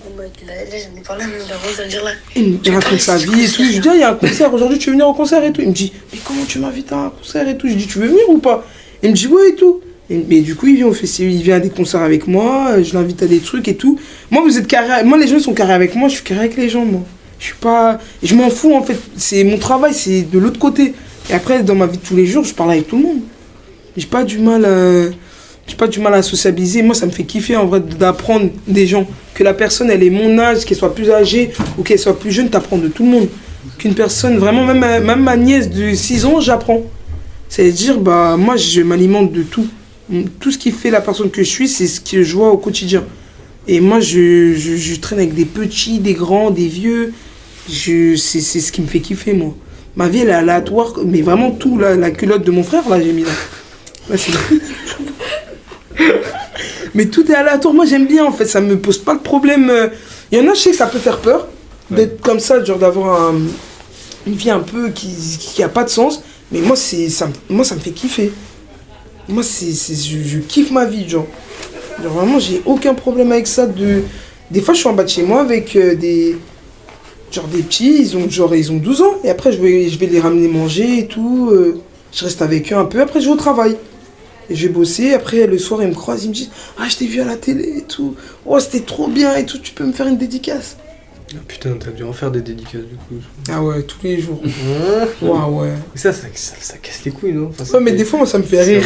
Là, j'en ai parlé à mon daron, ça veut dire là. Il raconte sa vie et tout. Je lui dis, ah, il y a un concert aujourd'hui, tu veux venir au concert et tout. Il me dit, mais comment tu m'invites à un concert et tout? Je dis, tu veux venir ou pas? Il me dit, ouais et tout. Mais du coup, il vient au festival, il vient à des concerts avec moi, je l'invite à des trucs et tout. Moi, vous êtes carré, moi, les gens ils sont carrés avec moi, je suis carré avec les gens, moi. Je suis pas. Je m'en fous en fait, c'est mon travail, c'est de l'autre côté. Et après, dans ma vie de tous les jours, je parle avec tout le monde. J'ai pas du mal à sociabiliser. Moi, ça me fait kiffer en vrai d'apprendre des gens. Que la personne, elle ait mon âge, qu'elle soit plus âgée ou qu'elle soit plus jeune, t'apprends de tout le monde. Qu'une personne, vraiment, même ma nièce de 6 ans, j'apprends. C'est-à-dire, bah, moi, je m'alimente de tout. Tout ce qui fait la personne que je suis, c'est ce que je vois au quotidien. Et moi, je traîne avec des petits, des grands, des vieux. C'est ce qui me fait kiffer, moi. Ma vie, elle est aléatoire, mais vraiment tout. La culotte de mon frère, là, j'ai mis là. Là, c'est... Mais tout est aléatoire, moi j'aime bien en fait, ça me pose pas de problème. Il y en a, je sais que ça peut faire peur d'être comme ça, genre d'avoir une vie un peu qui a pas de sens. Mais moi, ça me fait kiffer. Moi, je kiffe ma vie, genre. Genre vraiment, j'ai aucun problème avec ça. Des fois, je suis en bas de chez moi avec des petits, ils ont 12 ans. Et après, je vais les ramener manger et tout. Je reste avec eux un peu, après je vais au travail. Et je vais bosser, après le soir ils me croisent, ils me disent « Ah, je t'ai vu à la télé et tout, oh c'était trop bien et tout, tu peux me faire une dédicace ?» Ah putain, t'as dû en faire des dédicaces du coup. Ah ouais, tous les jours. Ouais. Ça casse les couilles, non? Ouais, mais des fois, moi ça me fait rire.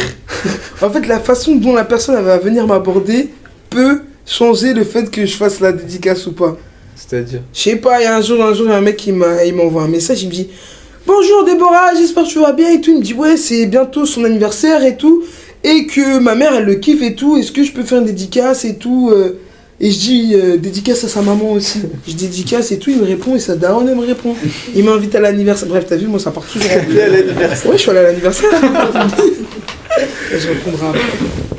En fait, la façon dont la personne elle va venir m'aborder peut changer le fait que je fasse la dédicace ou pas. C'est-à-dire? Je sais pas, il y a un jour, il y a un mec qui m'envoie un message, il me dit « Bonjour Déborah, j'espère que tu vas bien et tout. » Il me dit « Ouais, c'est bientôt son anniversaire et tout. » Et que ma mère, elle le kiffe et tout. Est-ce que je peux faire une dédicace et tout Et je dis dédicace à sa maman aussi. Je dédicace et tout. Il me répond et sa daronne, elle me répond. Il m'invite à l'anniversaire. Bref, t'as vu, moi, ça part toujours en bleu. Ouais, je suis allé à l'anniversaire. Je répondrai après.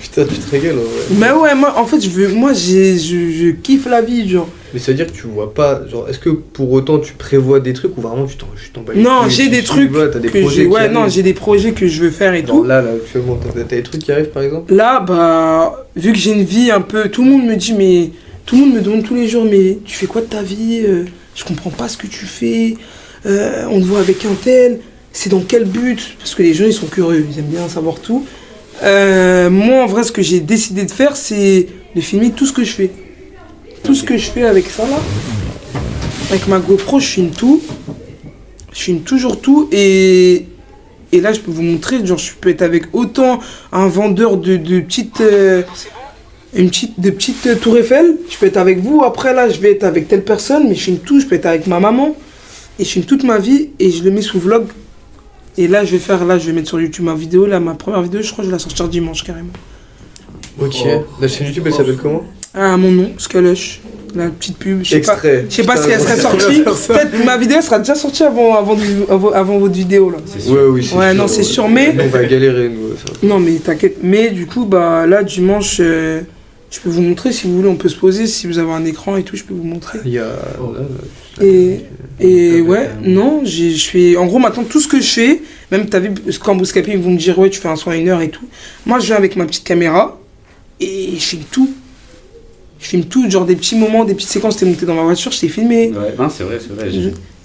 Putain, tu te régales en vrai. Mais ouais, moi, en fait, je kiffe la vie, genre. Mais ça veut dire que tu vois pas, genre, est-ce que pour autant tu prévois des trucs ou vraiment tu t'en bats les Non, couilles, j'ai des trucs t'as des que projets j'ai des projets que je veux faire et genre, tout. là, actuellement, t'as des trucs qui arrivent par exemple? Là, bah, vu que j'ai une vie un peu... Tout le monde me dit, mais... Tout le monde me demande tous les jours, mais tu fais quoi de ta vie? Je comprends pas ce que tu fais. On te voit avec un tel. C'est dans quel but? Parce que les gens, ils sont curieux. Ils aiment bien savoir tout. Moi, en vrai, ce que j'ai décidé de faire, c'est de filmer tout ce que je fais. Tout ce que je fais avec ça, là. Avec ma GoPro, je filme tout. Je filme toujours tout. Et là, je peux vous montrer, genre, je peux être avec autant un vendeur de petites... de petites tour Eiffel. Je peux être avec vous. Après, là, je vais être avec telle personne. Mais je filme tout. Je peux être avec ma maman. Et je filme toute ma vie. Et je le mets sous vlog. Et là, je vais mettre sur YouTube ma vidéo. Là, ma première vidéo, je crois que je vais la sortir dimanche, carrément. Ok. La chaîne YouTube, elle s'appelle comment? Ah, mon nom, Skulush. La petite pub. Je sais pas si elle serait Putain, sortie. Peut-être ma vidéo sera déjà sortie avant votre vidéo, là. Oui, c'est Ouais, sûr, non, c'est sûr, mais... On va galérer, nous. Ça. Non, mais t'inquiète. Mais du coup, bah là, dimanche, je peux vous montrer. Si vous voulez, on peut se poser. Si vous avez un écran et tout, je peux vous montrer. Il y a... Et ouais, non, je fais... En gros, maintenant, tout ce que je fais, même, t'as vu, quand Bouscapé, ils vont me dire, ouais, tu fais un son à 1 heure et tout. Moi, je viens avec ma petite caméra et je filme tout. Je filme tout, genre des petits moments, des petites séquences. T'es monté dans ma voiture, je t'ai filmé. Ouais, non, c'est vrai.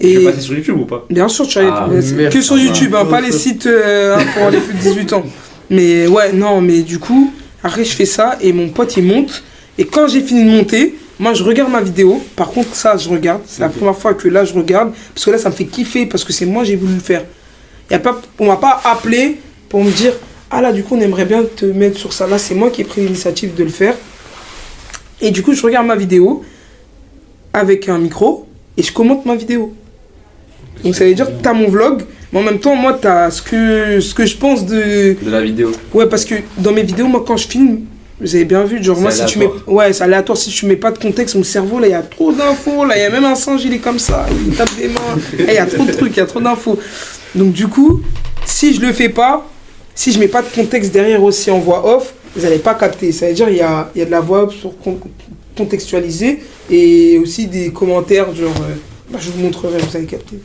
Et... Tu es passé sur YouTube ou pas? Bien sûr, tu as merde, que sur YouTube, hein, pas les sites pour les plus de 18 ans. Mais ouais, non, mais du coup, après, je fais ça et mon pote, il monte. Et quand j'ai fini de monter, moi, je regarde ma vidéo. Par contre, ça, je regarde. C'est la première fois que là, je regarde. Parce que là, ça me fait kiffer parce que c'est moi, j'ai voulu le faire. On m'a pas appelé pour me dire, ah là, du coup, on aimerait bien te mettre sur ça. Là, c'est moi qui ai pris l'initiative de le faire. Et du coup, je regarde ma vidéo avec un micro et je commente ma vidéo. Donc ça veut dire que t'as mon vlog, mais en même temps, moi, t'as ce que je pense de la vidéo. Ouais, parce que dans mes vidéos, moi, quand je filme, vous avez bien vu, genre, C'est moi, si tu mets. aléatoire. Ouais, c'est aléatoire. Si tu mets pas de contexte, mon cerveau, là, il y a trop d'infos. Là, il y a même un singe, il est comme ça, il tape des mains. Il y a trop de trucs, il y a trop d'infos. Donc, du coup, si je le fais pas, si je mets pas de contexte derrière aussi en voix off, vous allez pas capter. Ça veut dire, il y a de la voix off contextualisée et aussi des commentaires, genre. Je vous montrerai, vous allez capter.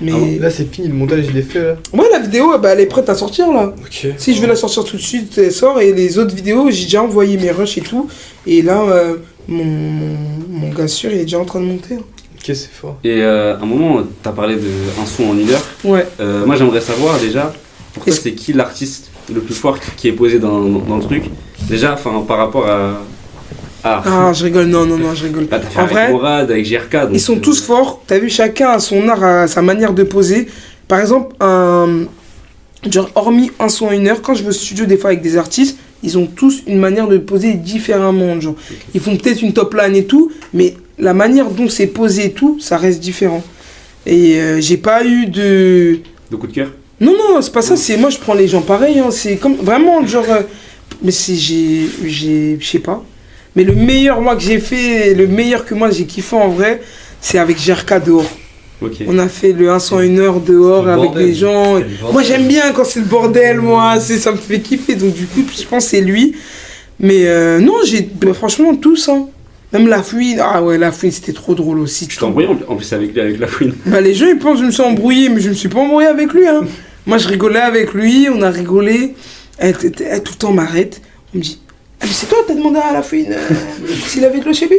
Mais. Là, c'est fini, le montage, il est fait, là. Ouais, la vidéo, elle est prête à sortir, là. Ok. Si je veux la sortir tout de suite, elle sort. Et les autres vidéos, j'ai déjà envoyé mes rushs et tout. Et là, mon gars sûr, il est déjà en train de monter. Ok, c'est fort. Et à un moment, t'as parlé d'un son en 1 heure. Ouais. Moi, j'aimerais savoir déjà, pour toi, Est-ce- c'est qui l'artiste le plus fort qui est posé dans le truc? Déjà, par rapport à. Ah, je rigole, non, je rigole. Là, t'as fait En avec vrai, Morad, avec GRK. Donc, ils sont tous forts. T'as vu, chacun a son art, a sa manière de poser. Par exemple, genre, hormis un son en 1 heure, quand je vais au studio des fois avec des artistes, ils ont tous une manière de poser différemment. Genre, ils font peut-être une top line et tout, mais la manière dont c'est posé et tout, ça reste différent. Et j'ai pas eu de De coup de cœur. Non, c'est pas ça, c'est moi je prends les gens pareil, hein, c'est comme vraiment genre. Mais c'est. Je sais pas. Mais le meilleur moi que j'ai fait, le meilleur que moi j'ai kiffé en vrai, c'est avec GRK dehors. Ok. On a fait le 1 son 1 heure dehors C'est le avec bordel. des gens. C'est le bordel. Moi j'aime bien quand c'est le bordel, moi, ça me fait kiffer. Donc du coup, je pense que c'est lui. Mais non, franchement tous, hein. Même La Fouine, ah ouais, La Fouine c'était trop drôle aussi. Tu t'es embrouillé en plus avec lui, avec La Fouine. Bah les gens ils pensent que je me suis embrouillé, mais je me suis pas embrouillé avec lui, hein. Moi je rigolais avec lui, on a rigolé. Elle tout le temps m'arrête. On me dit, ah mais c'est toi, t'as demandé à La Fouine s'il avait de l'eau chez lui?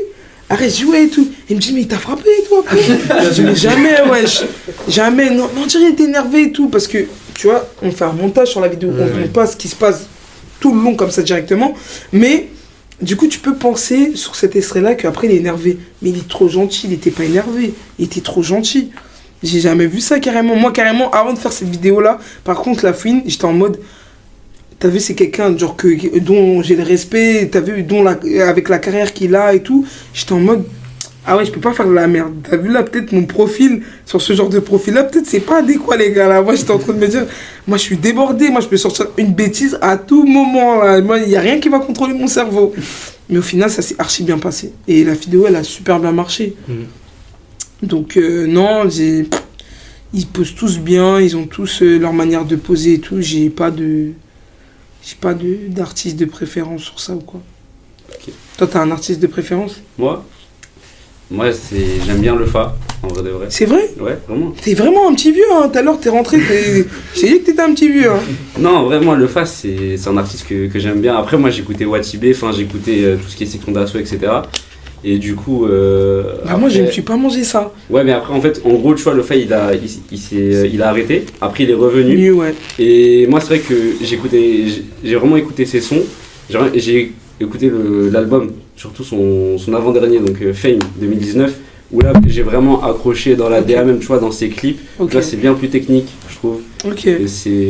Arrête de jouer et tout. Il me dit, mais il t'a frappé toi après? Je dis, mais jamais, wesh. Jamais, non, on dirait qu'il était énervé et tout. Parce que, tu vois, on fait un montage sur la vidéo, on ne montre pas ce qui se passe tout le long comme ça directement. Mais, du coup, tu peux penser sur cet extrait-là qu'après il est énervé. Mais il est trop gentil, il était pas énervé. Il était trop gentil. J'ai jamais vu ça carrément. Moi, carrément, avant de faire cette vidéo-là, par contre, La Fouine, j'étais en mode. T'as vu, c'est quelqu'un genre dont j'ai le respect, t'as vu, avec la carrière qu'il a et tout. J'étais en mode, ah ouais, je peux pas faire de la merde. T'as vu là, peut-être mon profil, sur ce genre de profil-là, peut-être c'est pas adéquat, les gars. Là, moi, j'étais en train de me dire, moi, je suis débordé, moi, je peux sortir une bêtise à tout moment. Là. Moi, il y a rien qui va contrôler mon cerveau. Mais au final, ça s'est archi bien passé. Et la vidéo, elle a super bien marché. Donc, non, ils posent tous bien, ils ont tous leur manière de poser et tout. J'ai pas d'artiste de préférence sur ça ou quoi. Ok. Toi, t'as un artiste de préférence? Moi, j'aime bien le Fa, en vrai de vrai. C'est vrai? Ouais, vraiment. T'es vraiment un petit vieux, hein. Tout à l'heure, t'es rentré, j'ai dit que t'étais un petit vieux, hein. Non, vraiment, le Fa, c'est un artiste que j'aime bien. Après, moi, j'écoutais Watibé, j'écoutais tout ce qui est Section d'Assaut, etc. Et du coup. Bah, moi, je ne me suis pas mangé ça. Ouais, mais après, en fait, en gros, tu vois, le Fa, il a arrêté. Après, il est revenu. Mieux, ouais. Et moi, c'est vrai que j'ai vraiment écouté ses sons. J'ai écouté l'album, surtout son avant-dernier, donc Fame 2019, où là, j'ai vraiment accroché dans la DA, même, tu vois, dans ses clips. Ok. Là, c'est bien plus technique, je trouve. Ok. Et c'est.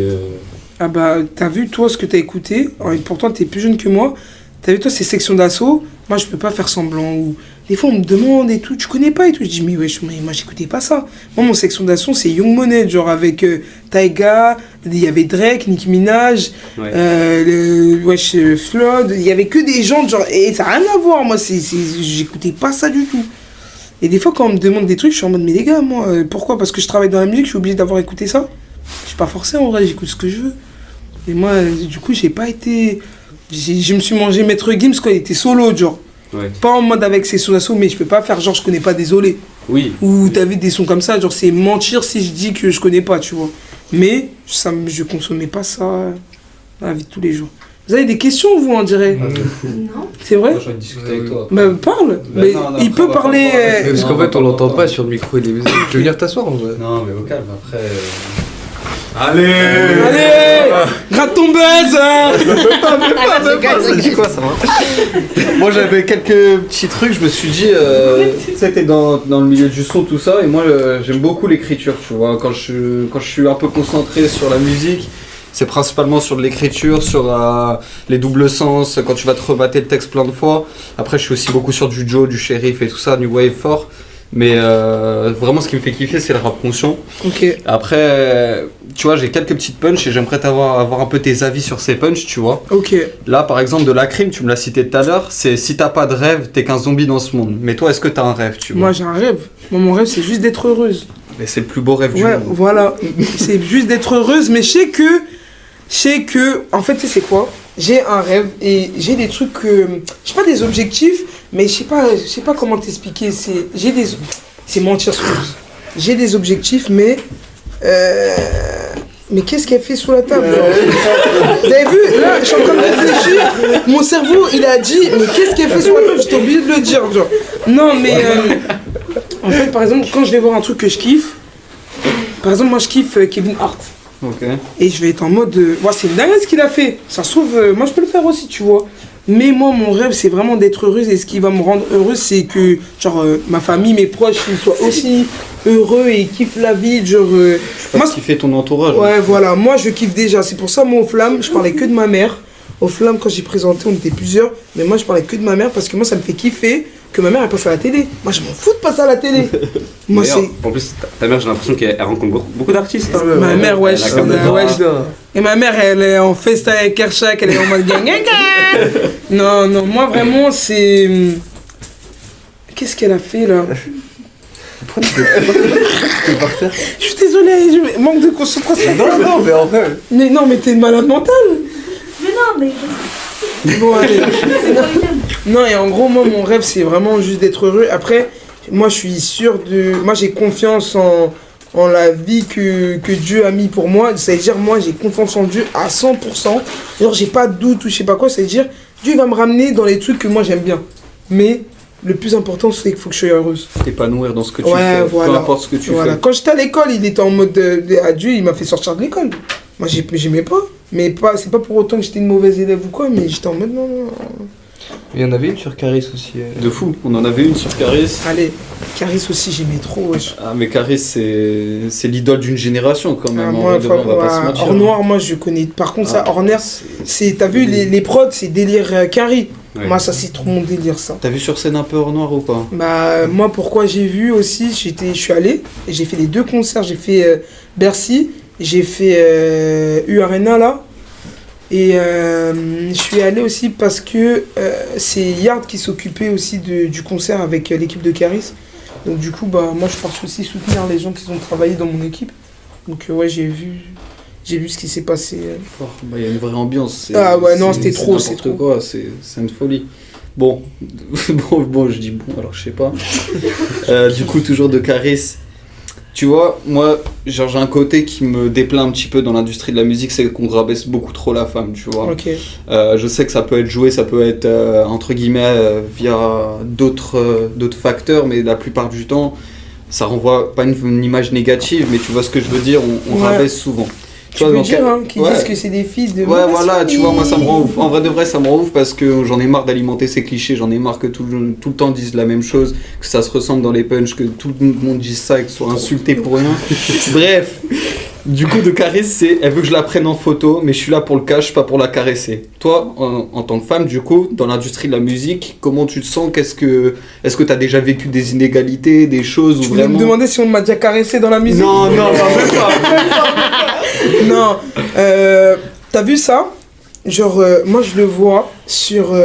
Ah bah, t'as vu, toi, ce que t'as écouté, et pourtant, t'es plus jeune que moi. T'as vu, toi, c'est Section d'Assaut. Moi, je peux pas faire semblant. Ou des fois, on me demande et tout, tu connais pas et tout. Je dis, mais wesh, moi, j'écoutais pas ça. Moi, mon Section d'Assaut, c'est Young Money, genre avec Taiga, il y avait Drake, Nicki Minaj, Ouais. Flood. Il y avait que des gens, genre, et ça n'a rien à voir. Moi, j'écoutais pas ça du tout. Et des fois, quand on me demande des trucs, je suis en mode, mais les gars, moi, pourquoi? Parce que je travaille dans la musique, je suis obligé d'avoir écouté ça. Je suis pas forcé, en vrai, j'écoute ce que je veux. Et moi, du coup, j'ai pas été. Je me suis mangé Maître Gims quand il était solo, genre. Ouais. Pas en mode avec ses sons d'assaut, mais je peux pas faire genre je connais pas, désolé. Oui. Ou t'as vu des sons comme ça, genre c'est mentir si je dis que je connais pas, tu vois. Mais je consommais pas ça dans la vie de tous les jours. Vous avez des questions, vous, on dirait? Non. C'est vrai? Moi, j'ai envie de discuter avec toi. Bah, parle. Mais non, il après, peut on va pas parler. parler. Parce qu'en fait, on l'entend pas sur le micro. Tu veux venir t'asseoir en vrai? Non, mais au calme, après. Allez Allez, gratte ton buzz, hein. Ça dit quoi ça va? Moi j'avais quelques petits trucs, je me suis dit, c'était dans le milieu du son tout ça, et moi j'aime beaucoup l'écriture, tu vois, quand je suis un peu concentré sur la musique, c'est principalement sur de l'écriture, sur les doubles sens, quand tu vas te remater le texte plein de fois. Après je suis aussi beaucoup sur du Joe, du Sheriff et tout ça, New Wave fort. Mais vraiment, ce qui me fait kiffer, c'est le rap conscient. Ok. Après, tu vois, j'ai quelques petites punchs et j'aimerais avoir un peu tes avis sur ces punchs, tu vois. Ok. Là, par exemple, de la crime, tu me l'as cité tout à l'heure, c'est si t'as pas de rêve, t'es qu'un zombie dans ce monde. Mais toi, est-ce que t'as un rêve, tu vois? Moi, j'ai un rêve. Moi, mon rêve, c'est juste d'être heureuse. Mais c'est le plus beau rêve du Ouais, monde. voilà. C'est juste d'être heureuse, mais je sais que, en fait, tu sais c'est quoi? J'ai un rêve et j'ai des trucs que, je sais pas des objectifs, mais je sais pas comment t'expliquer. C'est mentir ce que je dis. J'ai des objectifs, mais qu'est-ce qu'elle fait sous la table? Vous avez vu? Là, je suis en train de réfléchir. Mon cerveau, il a dit, mais qu'est-ce qu'elle fait sous la table? J'étais obligé de le dire, genre. Non, mais en fait, par exemple, quand je vais voir un truc que je kiffe, par exemple, moi je kiffe Kevin Hart. Ok. Et je vais être en mode, ouais, c'est dingue ce qu'il a fait. Ça se trouve, moi je peux le faire aussi, tu vois. Mais moi, mon rêve, c'est vraiment d'être heureuse. Et ce qui va me rendre heureuse, c'est que, genre, ma famille, mes proches, ils soient aussi heureux et ils kiffent la vie. Genre, Moi, kiffer ton entourage. ouais, voilà. Moi, je kiffe déjà. C'est pour ça, moi, au Flamme, je parlais que de ma mère. Au Flamme, quand j'ai présenté, on était plusieurs. Mais moi, je parlais que de ma mère parce que moi, ça me fait kiffer que ma mère, elle passe à la télé. Moi, je m'en fous de passer à la télé. Moi, D'ailleurs, c'est. En plus, ta mère, j'ai l'impression qu'elle rencontre beaucoup d'artistes. Hein. Ma mère, ouais, Elle a comme Et ma mère, elle est en festin avec Kershak, elle est en mode gang. Non, non, moi vraiment, c'est. Qu'est-ce qu'elle a fait là? Je suis désolé, manque de concentration. Non, mais en vrai. Mais non, mais t'es une malade mentale. Mais non, mais. Bon, allez. Non, et en gros, moi, mon rêve, c'est vraiment juste d'être heureux. Après, moi, je suis sûr de. Moi, j'ai confiance en la vie que Dieu a mis pour moi. C'est-à-dire, moi, j'ai confiance en Dieu à 100%. Genre, j'ai pas de doute ou je sais pas quoi. C'est-à-dire, Dieu va me ramener dans les trucs que moi, j'aime bien. Mais le plus important, c'est qu'il faut que je sois heureuse. T'épanouir dans ce que tu Ouais, fais, voilà. peu importe ce que tu Voilà. fais. Quand j'étais à l'école, il était en mode à Dieu, il m'a fait sortir de l'école. Moi, j'aimais pas. Mais c'est pas pour autant que j'étais une mauvaise élève ou quoi, mais j'étais en mode non, non. Il y en avait une sur Caris aussi. De fou, on en avait une sur Caris. Allez, Caris aussi, j'aimais trop. Wesh. Ah, mais Caris, c'est l'idole d'une génération quand même. Ah, en moi, vrai de vrai, on va pas se mentir. Hors Noir, moi je connais. Par contre, ça, Hors Noir, t'as vu les prods, c'est délire Carry. Ouais. Moi, ça, c'est trop mon délire, ça. T'as vu sur scène un peu Hors Noir ou pas? Bah, moi, pourquoi j'ai vu aussi, je suis allé, et j'ai fait les deux concerts. J'ai fait Bercy, j'ai fait U Arena là. Et je suis allé aussi parce que c'est Yard qui s'occupait aussi du concert avec l'équipe de Caris. Donc du coup, bah, moi je pars aussi soutenir les gens qui ont travaillé dans mon équipe. Donc ouais, j'ai vu ce qui s'est passé. Oh, bah, y a une vraie ambiance. Ah ouais, non, c'était trop, c'est c'est trop. quoi, c'est une folie. Bon, bon, je dis bon, alors je sais pas. Du coup, toujours de Caris. Tu vois, moi, genre, j'ai un côté qui me déplaît un petit peu dans l'industrie de la musique, c'est qu'on rabaisse beaucoup trop la femme, tu vois. Ok. Je sais que ça peut être joué, ça peut être, entre guillemets, via d'autres facteurs, mais la plupart du temps, ça renvoie pas une image négative, mais tu vois ce que je veux dire, on Ouais. rabaisse souvent. Tu peux dire hein, qu'ils disent que c'est des filles de... Ouais, voilà, tu vois, moi ça me rend ouf. En vrai de vrai, ça me rend ouf parce que j'en ai marre d'alimenter ces clichés, j'en ai marre que tout le temps disent la même chose, que ça se ressemble dans les punchs, que tout le monde dise ça et que soit insulté pour rien. Bref, du coup, de Caris, elle veut que je la prenne en photo, mais je suis là pour le cash, pas pour la caresser. Toi, en tant que femme, du coup, dans l'industrie de la musique, comment tu te sens? Est-ce que t'as déjà vécu des inégalités, des choses Tu où voulais vraiment... me demander si on m'a déjà caressé dans la musique? Non, même pas. Non, t'as vu ça? Genre, moi je le vois sur...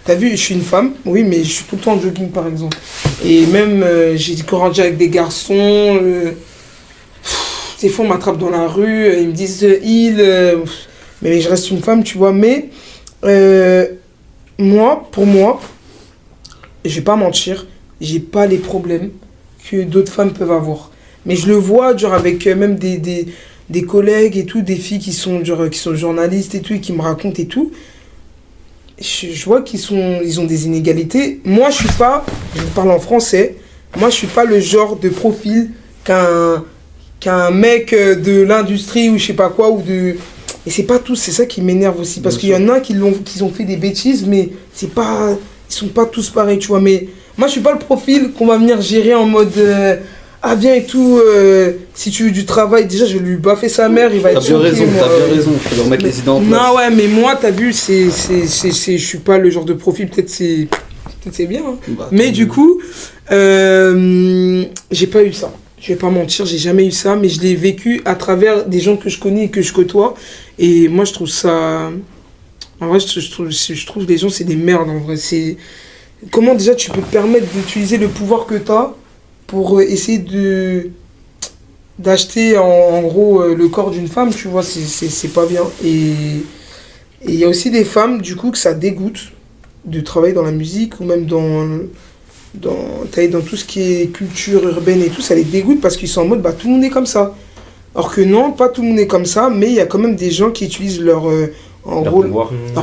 T'as vu, je suis une femme, oui, mais je suis tout le temps en jogging par exemple. Et même, j'ai grandi avec des garçons. Des fois, on m'attrape dans la rue, ils me disent mais je reste une femme, tu vois. Mais, pour moi, je vais pas mentir, j'ai pas les problèmes que d'autres femmes peuvent avoir. Mais je le vois, genre, avec même des collègues et tout, des filles qui sont journalistes et tout, et qui me racontent et tout. Je vois ils ont des inégalités. Moi, je parle en français, moi, je suis pas le genre de profil qu'un mec de l'industrie ou je sais pas quoi, et c'est pas tous, c'est ça qui m'énerve aussi, parce qu'il y en a qui ont fait des bêtises, mais ils sont pas tous pareils, tu vois. Mais moi, je suis pas le profil qu'on va venir gérer en mode... ah viens et tout, si tu veux du travail, déjà je vais lui baffer sa mère, il va être choqué. T'as bien raison, faut leur mettre les idées en place. Non ouais, mais moi t'as vu, je suis pas le genre de profil, peut-être c'est Peut-être c'est bien. Hein. Bah, Mais du coup, j'ai pas eu ça. Je vais pas mentir, j'ai jamais eu ça, mais je l'ai vécu à travers des gens que je connais et que je côtoie. Et moi, je trouve ça... En vrai, je trouve que les gens, c'est des merdes, en vrai. C'est... Comment déjà tu peux te permettre d'utiliser le pouvoir que tu as pour essayer d'acheter en gros le corps d'une femme, tu vois, c'est pas bien. Et il y a aussi des femmes, du coup, que ça dégoûte de travailler dans la musique ou même dans tout ce qui est culture urbaine et tout, ça les dégoûte parce qu'ils sont en mode, bah tout le monde est comme ça. Alors que non, pas tout le monde est comme ça, mais il y a quand même des gens qui utilisent leur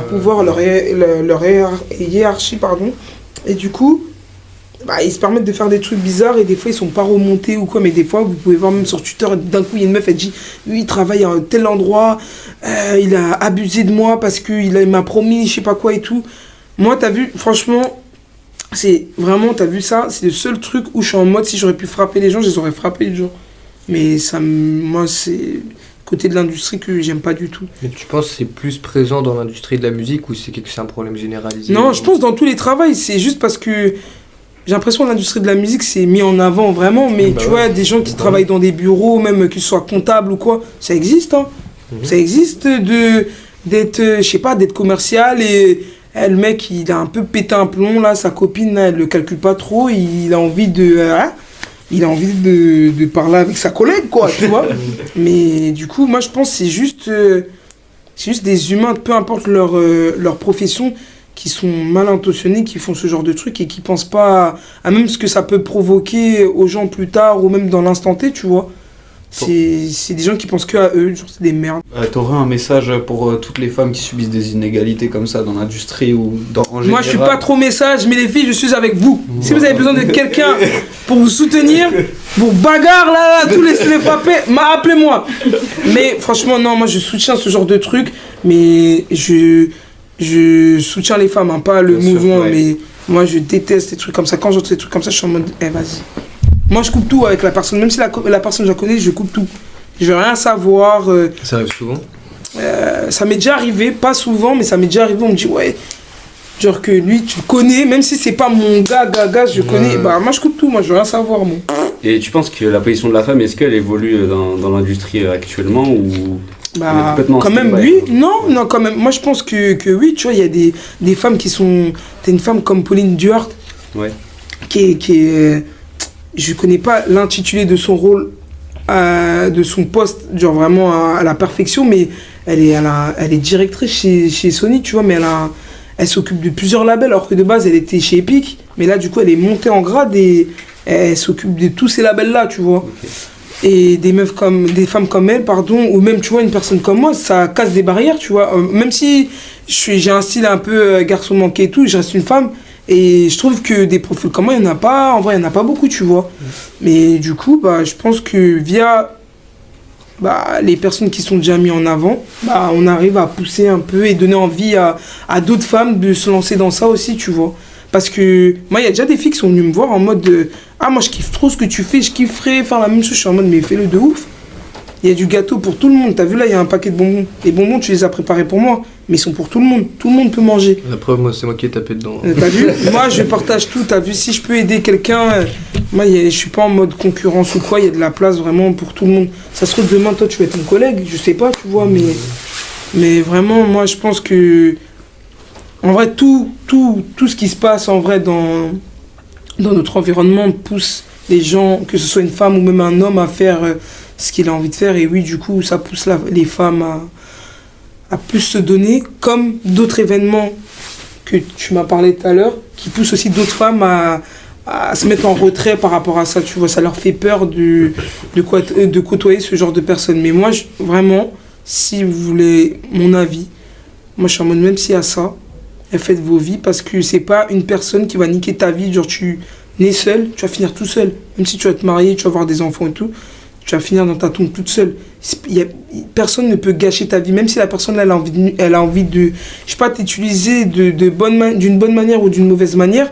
pouvoir, leur hiérarchie, pardon. Et du coup, bah, ils se permettent de faire des trucs bizarres et des fois ils sont pas remontés ou quoi, mais des fois vous pouvez voir même sur Twitter, d'un coup il y a une meuf, elle dit lui il travaille à un tel endroit, il a abusé de moi parce qu'il m'a promis je sais pas quoi et tout. Moi t'as vu, franchement, c'est vraiment, t'as vu ça, c'est le seul truc où je suis en mode si j'aurais pu frapper les gens, je les aurais frappés le jour. Mais moi c'est côté de l'industrie que j'aime pas du tout. Mais tu penses que c'est plus présent dans l'industrie de la musique ou c'est un problème généralisé? Non, je pense dans tous les travails, c'est juste parce que j'ai l'impression que l'industrie de la musique c'est mis en avant vraiment, mais tu vois, des gens qui travaillent dans des bureaux, même qu'ils soient comptables ou quoi, ça existe, hein. Ça existe d'être, je sais pas, d'être commercial et le mec il a un peu pété un plomb là, sa copine là, elle le calcule pas trop, il a envie de parler avec sa collègue, quoi, tu vois. Mais du coup, moi, je pense que c'est juste des humains, peu importe leur profession, qui sont mal intentionnés, qui font ce genre de trucs et qui pensent pas à même ce que ça peut provoquer aux gens plus tard ou même dans l'instant T, tu vois. C'est des gens qui pensent que à eux, genre c'est des merdes. T'aurais un message pour toutes les femmes qui subissent des inégalités comme ça dans l'industrie ou en général? Moi je suis pas trop message, mais les filles je suis avec vous. Si vous avez besoin de quelqu'un pour vous soutenir, pour bagarre là, tous les frapper, appelez-moi. Mais franchement non, moi je soutiens ce genre de truc, mais je soutiens les femmes, hein, pas le Bien mouvement, sûr, ouais. mais moi je déteste les trucs comme ça. Quand j'entends des trucs comme ça, je suis en mode, vas-y. Moi, je coupe tout avec la personne. Même si la personne, je la connais, je coupe tout. Je veux rien savoir. Ça arrive souvent? Ça m'est déjà arrivé, pas souvent, mais ça m'est déjà arrivé. On me dit, ouais, genre que lui, tu le connais, même si c'est pas mon gars, je connais. Bah, moi, je coupe tout. Moi, je veux rien savoir, moi. Et tu penses que la position de la femme, est-ce qu'elle évolue dans l'industrie actuellement ou... Bah, quand même, oui. Non, quand même. Moi, je pense que oui, tu vois, il y a des femmes qui sont... T'as une femme comme Pauline Duarte, Ouais. qui est je connais pas l'intitulé de son rôle, de son poste, genre vraiment à la perfection, mais elle est directrice chez Sony, tu vois, mais elle s'occupe de plusieurs labels, alors que de base elle était chez Epic, mais là du coup elle est montée en grade et elle s'occupe de tous ces labels-là, tu vois. Okay. Et des femmes comme elle, pardon, ou même tu vois une personne comme moi, ça casse des barrières, tu vois. Même si j'ai un style un peu garçon manqué et tout, je reste une femme. Et je trouve que des profils comme moi, il n'y en a pas, en vrai, il n'y en a pas beaucoup, tu vois. Mais du coup, bah, je pense que via les personnes qui sont déjà mises en avant, bah, on arrive à pousser un peu et donner envie à d'autres femmes de se lancer dans ça aussi, tu vois. Parce que moi, il y a déjà des filles qui sont venues me voir en mode moi, je kiffe trop ce que tu fais, je kifferais faire la même chose. Je suis en mode, mais fais-le de ouf. Il y a du gâteau pour tout le monde. T'as vu là, il y a un paquet de bonbons. Les bonbons, tu les as préparés pour moi, mais ils sont pour tout le monde. Tout le monde peut manger. La preuve, moi, c'est moi qui ai tapé dedans. T'as vu? Moi, je partage tout. T'as vu? Si je peux aider quelqu'un, moi, je suis pas en mode concurrence ou quoi. Il y a de la place vraiment pour tout le monde. Ça se trouve, demain, toi, tu vas être mon collègue. Je sais pas, tu vois, mais vraiment, moi, je pense que. En vrai, tout ce qui se passe, en vrai, dans notre environnement pousse les gens, que ce soit une femme ou même un homme, à faire ce qu'il a envie de faire. Et oui, du coup, ça pousse les femmes à plus se donner, comme d'autres événements que tu m'as parlé tout à l'heure, qui poussent aussi d'autres femmes à se mettre en retrait par rapport à ça. Tu vois, ça leur fait peur de côtoyer ce genre de personnes. Mais moi, vraiment, si vous voulez mon avis, moi, je suis en mode, même s'il y a ça, faites vos vies, parce que c'est pas une personne qui va niquer ta vie. Genre, tu nais seul, tu vas finir tout seul. Même si tu vas te marier, tu vas avoir des enfants et tout, tu vas finir dans ta tombe toute seule. Personne ne peut gâcher ta vie, même si la personne elle a envie de, je sais pas, t'utiliser d'une bonne manière ou d'une mauvaise manière,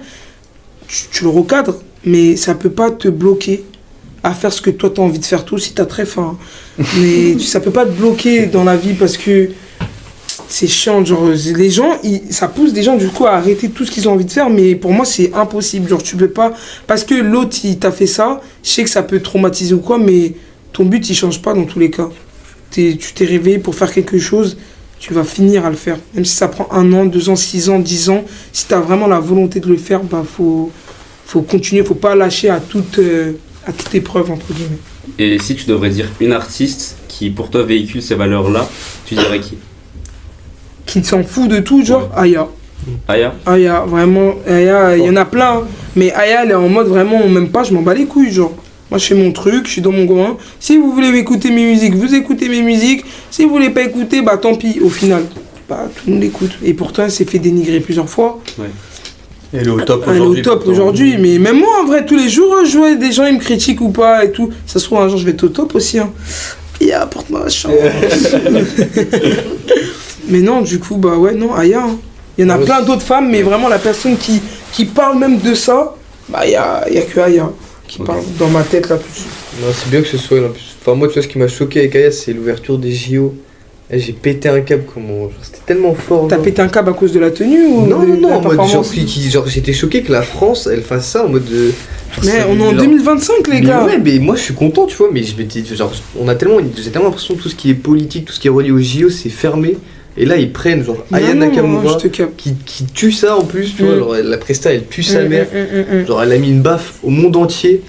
tu le recadres, mais ça peut pas te bloquer à faire ce que toi tu as envie de faire, tout si tu as très faim. Mais ça peut pas te bloquer dans la vie, parce que c'est chiant, genre les gens, ça pousse des gens du coup à arrêter tout ce qu'ils ont envie de faire, mais pour moi c'est impossible, genre tu peux pas, parce que l'autre il t'a fait ça, je sais que ça peut te traumatiser ou quoi, mais ton but il change pas dans tous les cas. Tu t'es réveillé pour faire quelque chose, tu vas finir à le faire, même si ça prend 1 an, 2 ans, 6 ans, 10 ans, si t'as vraiment la volonté de le faire, bah faut continuer, faut pas lâcher à toute épreuve entre guillemets. Et si tu devrais dire une artiste qui pour toi véhicule ces valeurs-là, tu dirais qui? Qui s'en fout de tout, genre Aya. Aya, vraiment, Aya, il y en a plein, hein. Mais Aya, elle est en mode vraiment, même pas, je m'en bats les couilles, genre. Moi, je fais mon truc, je suis dans mon coin. Si vous voulez écouter mes musiques, vous écoutez mes musiques. Si vous voulez pas écouter, bah tant pis, au final. Bah, tout le monde écoute. Et pourtant, elle s'est fait dénigrer plusieurs fois. Ouais. Elle est au top Elle est aujourd'hui. au top aujourd'hui, mais même moi, en vrai, tous les jours, je vois des gens, ils me critiquent ou pas et tout. Ça se trouve, un jour, je vais être au top aussi, hein. Aya, apporte-moi la chance. Mais non, du coup, bah ouais, non, Aya. Hein. Il y en a plein d'autres femmes, mais vraiment la personne qui parle même de ça, bah il y a que Aya qui parle dans ma tête là plus. Non, c'est bien que ce soit là. Enfin, moi, tu vois, ce qui m'a choqué avec Aya, c'est l'ouverture des JO. Et j'ai pété un câble, comment. C'était tellement fort. T'as pété un câble à cause de la tenue ou Non, de la en mode performance? genre j'étais choqué que la France, elle fasse ça en mode. Mais on est en 2025, les gars. Ouais, mais moi je suis content, tu vois, mais je m'étais. Genre, j'ai tellement l'impression que tout ce qui est politique, tout ce qui est relié aux JO, c'est fermé. Et là, ils prennent genre Aya Nakamura qui tue ça en plus, tu vois. Genre, la presta, elle tue sa mère. Genre, elle a mis une baffe au monde entier.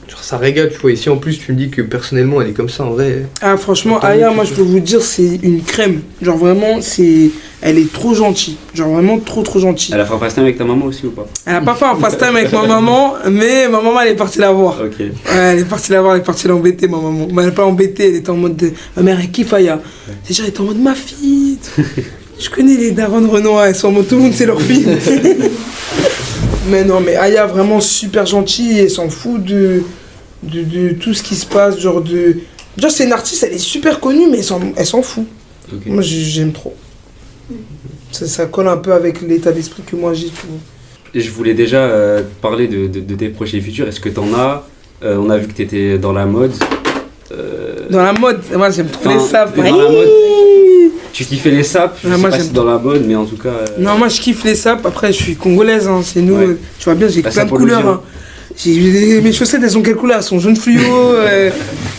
Genre, ça régale, tu vois. Ici, en plus, tu me dis que personnellement, elle est comme ça en vrai. Ah, franchement, Aya, moi, je peux vous dire, c'est une crème. Genre, vraiment, elle est trop gentille. Genre, vraiment trop gentille. Elle a fait un fast time avec ta maman aussi ou pas? Elle a pas fait un fast time avec ma maman, mais ma maman, elle est partie la voir. Ok. Ouais, elle est partie la voir, elle est partie l'embêter, ma maman. Mais elle n'est pas embêtée, elle était en mode. Ma mère, elle kiffe Aya. C'est-à-dire, elle était en mode ma fille. Je connais les darons Renoir, elles sont en mode tout le monde, c'est leur fille. Mais non, mais Aya, vraiment super gentille, elle s'en fout de tout ce qui se passe. Genre, c'est une artiste, elle est super connue, mais elle s'en fout. Okay. Moi, j'aime trop. Ça colle un peu avec l'état d'esprit que moi j'ai, tu vois. Et je voulais déjà parler de tes projets futurs. Est-ce que t'en as On a vu que t'étais dans la mode. Dans la mode, moi j'aime trop les sapes. Dans la mode. Tu kiffais les sapes, je sais moi, pas si c'est dans la mode, mais en tout cas... Non, moi je kiffe les sapes, après je suis congolaise, hein, c'est nous, Ouais. tu vois bien, j'ai La plein de sapologie, couleurs. Hein. Mes chaussettes, elles sont quelle couleur? Elles sont jaune fluo,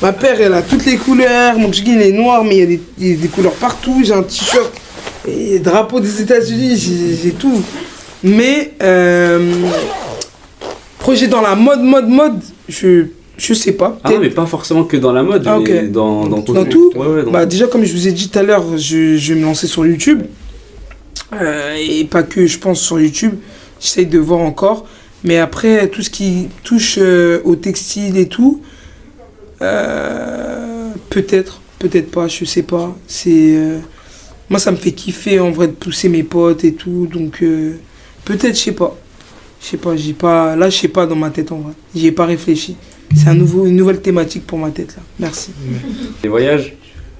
ma paire, elle a toutes les couleurs, mon jean, il est noir, mais il y a des couleurs partout, j'ai un t-shirt, et drapeau des États-Unis, j'ai tout. Mais, projet dans la mode, je sais pas. Ah non, mais pas forcément que dans la mode, Ah, mais ok. dans tout. Dans tout Ouais, Bah déjà comme je vous ai dit tout à l'heure, je vais me lancer sur YouTube. Et pas que je pense sur YouTube, j'essaye de voir encore. Mais après, tout ce qui touche au textile et tout, peut-être pas, je sais pas. Moi ça me fait kiffer en vrai de pousser mes potes et tout, donc peut-être, je sais pas. Là je sais pas dans ma tête en vrai, j'y ai pas réfléchi. C'est une nouvelle thématique pour ma tête là, merci. Les voyages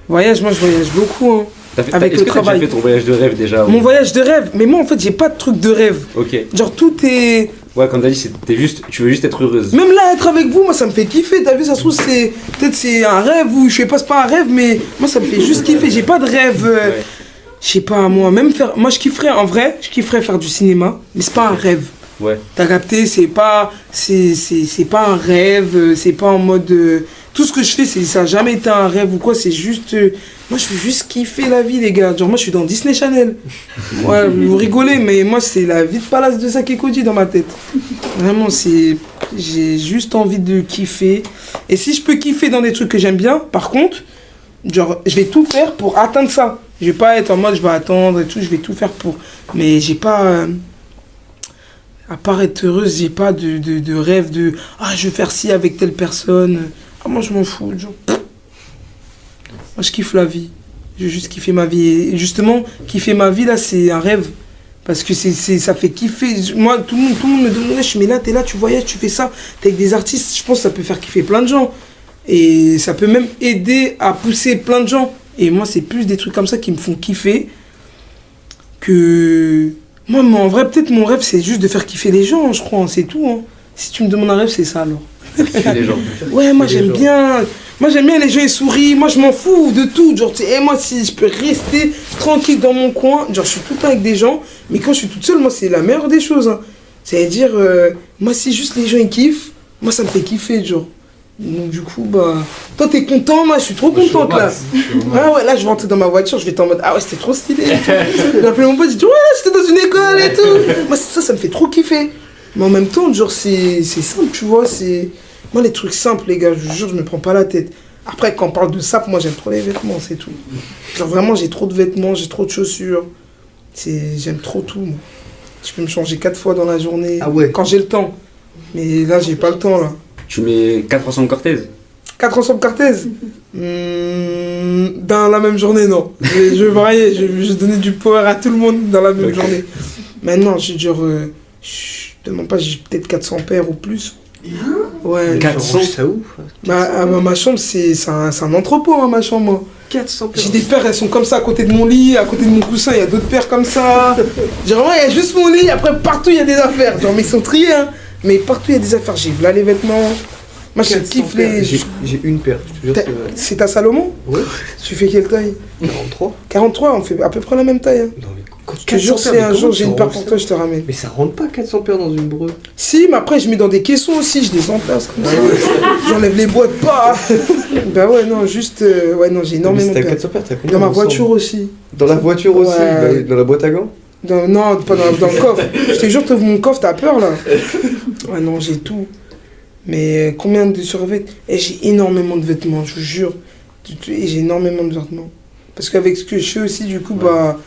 Moi je voyage beaucoup, hein. Avec Est-ce le que t'as déjà travail. fait ton voyage de rêve déjà Mon voyage de rêve, mais moi en fait j'ai pas de truc de rêve. Ok. Genre tout est... Ouais, comme t'as dit, tu veux juste être heureuse. Même là être avec vous, moi ça me fait kiffer, t'as vu, ça se trouve peut-être c'est un rêve ou je sais pas, c'est pas un rêve, mais moi ça me fait juste kiffer, j'ai pas de rêve. Ouais. Je sais pas, moi je kifferais en vrai, faire du cinéma, mais c'est pas un rêve. Ouais. T'as capté, c'est pas un rêve, c'est pas en mode... tout ce que je fais, ça a jamais été un rêve ou quoi, c'est juste... moi, je veux juste kiffer la vie, les gars. Genre, moi, je suis dans Disney Channel. Ouais, vous rigolez, mais moi, c'est la vie de Palace de Sakekodi dans ma tête. Vraiment, j'ai juste envie de kiffer. Et si je peux kiffer dans des trucs que j'aime bien, par contre, genre, je vais tout faire pour atteindre ça. Je vais pas être en mode, je vais attendre et tout, je vais tout faire pour... Mais j'ai pas... à part être heureuse, j'ai pas de rêve de « Ah, je vais faire ci avec telle personne. » Ah, moi, je m'en fous, genre. Moi, je kiffe la vie. Je veux juste kiffer ma vie. Et justement, kiffer ma vie, là, c'est un rêve. Parce que ça fait kiffer. Moi, tout le monde me demande « Wesh, mais là, t'es là, tu voyages, tu fais ça. T'es avec des artistes. » Je pense que ça peut faire kiffer plein de gens. Et ça peut même aider à pousser plein de gens. Et moi, c'est plus des trucs comme ça qui me font kiffer que... Moi, en vrai, peut-être mon rêve, c'est juste de faire kiffer les gens, je crois. C'est tout, hein. Si tu me demandes un rêve, c'est ça, alors. Les gens. Ouais, moi Les j'aime gens. bien. Moi j'aime bien les gens ils sourient. Moi je m'en fous de tout. Genre, tu sais, moi si je peux rester tranquille dans mon coin, genre je suis tout le temps avec des gens, mais quand je suis toute seule, moi c'est la meilleure des choses. Hein. C'est-à-dire, moi si juste les gens ils kiffent, moi ça me fait kiffer, genre. Donc du coup, bah. Toi t'es content, moi je suis trop contente là. Ah ouais, là je vais rentrer dans ma voiture, je vais être en mode ah ouais, c'était trop stylé. J'ai appelé mon pote, j'ai dit ouais, là j'étais dans une école et tout. Moi ça me fait trop kiffer. Mais en même temps, genre c'est simple, tu vois, c'est. Moi, les trucs simples, les gars, je vous jure, je me prends pas la tête. Après, quand on parle de sap, moi, j'aime trop les vêtements, c'est tout. Genre, vraiment, j'ai trop de vêtements, j'ai trop de chaussures. J'aime trop tout, moi. Je peux me changer 4 fois dans la journée. Ah ouais. Quand j'ai le temps. Mais là, j'ai pas le temps, là. Tu mets 4 ensembles Cortez. 4 ensembles Cartez dans la même journée, non. Je vais varier, je vais donner du power à tout le monde dans la même Ok. journée. Maintenant, j'ai genre. Je te demande pas, j'ai peut-être 400 paires ou plus. Ouais. 400. Ça ouf. Ma chambre, c'est un entrepôt, hein, ma chambre. Moi. 400 J'ai des paires, elles sont comme ça à côté de mon lit, à côté de mon coussin, il y a d'autres paires comme ça. Genre, ouais, il y a juste mon lit, après partout il y a des affaires. Genre, mais ils sont triés, hein. Mais partout il y a des affaires. J'ai là les vêtements. Moi, je kiffe les. J'ai une paire, je te jure. T'as- C'est ta Salomon? Ouais. Tu fais quelle taille? 43. 43, on fait à peu près la même taille. Hein. Non, mais quand Je te jure, si un jour j'ai une paire pour toi, je te ramène. Mais ça rentre pas 400 paires dans une breu. Si, mais après, je mets dans des caissons aussi, je les entasse comme ça. J'enlève les boîtes, pas. Bah ouais, non, juste. Ouais, non, j'ai énormément de T'as paires. 400 paires, t'as combien Dans ma ensemble voiture aussi. Dans la voiture aussi Ouais. Bah oui, dans la boîte à gants. Non, pas dans le coffre. Je te jure, t'ouvres mon coffre, t'as peur là. Ouais, non, j'ai tout. Mais combien de survêtements? Et j'ai énormément de vêtements, je vous jure. Et j'ai énormément de vêtements. Parce qu'avec ce que je fais aussi, du coup, bah,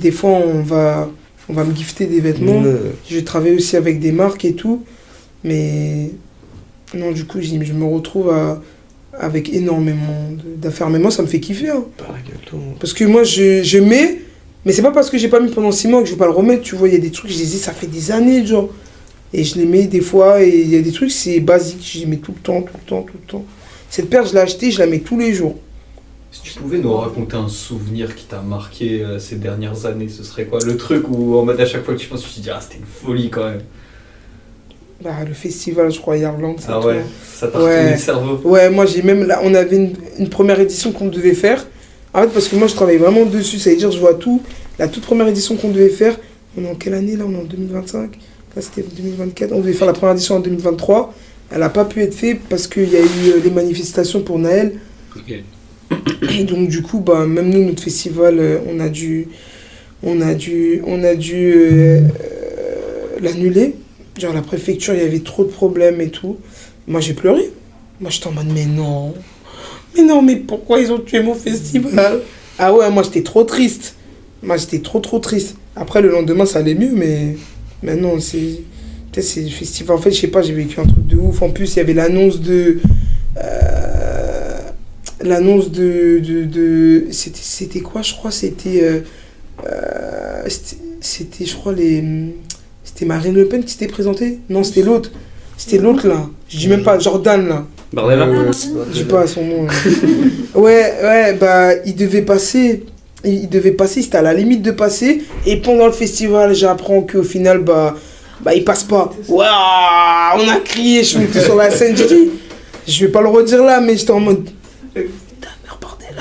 des fois, on va me gifter des vêtements. Je travaille aussi avec des marques et tout. Mais non, du coup, je me retrouve avec énormément d'affaires. Mais moi, ça me fait kiffer. Hein. Pareil que toi. Parce que moi, je mets, mais c'est pas parce que j'ai pas mis pendant 6 mois que je vais pas le remettre, tu vois. Il y a des trucs, je les ai, ça fait des années, genre. Et je les mets des fois, et il y a des trucs, c'est basique, je les mets tout le temps, tout le temps, tout le temps. Cette paire, je l'ai achetée, je la mets tous les jours. Si tu pouvais nous raconter un souvenir qui t'a marqué ces dernières années, ce serait quoi? Le truc où en mode à chaque fois que tu penses, tu te dis ah c'était une folie quand même. Bah, le festival, je crois, Yarland, c'est Ah toi. ouais, ça t'a Ouais. retourné le cerveau. Ouais, moi j'ai même là, on avait une première édition qu'on devait faire. En fait, parce que moi je travaille vraiment dessus, ça veut dire je vois tout. La toute première édition qu'on devait faire, on est en quelle année là? On est en 2025. Là c'était 2024. On devait faire la première édition en 2023. Elle n'a pas pu être faite parce qu'il y a eu les manifestations pour Naël. Ok. Et donc du coup, bah, même nous, notre festival, on a dû l'annuler. Genre la préfecture, il y avait trop de problèmes et tout. Moi j'ai pleuré. Moi j'étais en mode mais non, mais pourquoi ils ont tué mon festival? Ah ouais, moi j'étais trop triste. Moi j'étais trop triste. Après le lendemain ça allait mieux, mais maintenant peut-être c'est le festival. En fait je sais pas, j'ai vécu un truc de ouf. En plus il y avait l'annonce de c'était quoi, je crois, c'était je crois c'était Marine Le Pen qui s'était présentée. Non, c'était l'autre là, je dis même pas Jordan là. Bardella. Je dis pas son nom. Là. ouais, bah il devait passer, c'était à la limite de passer, et pendant le festival j'apprends qu'au final bah il passe pas. Waouh, on a crié, je suis monté sur la scène, j'ai dit, je vais pas le redire là, mais j'étais en mode putain merde bordel.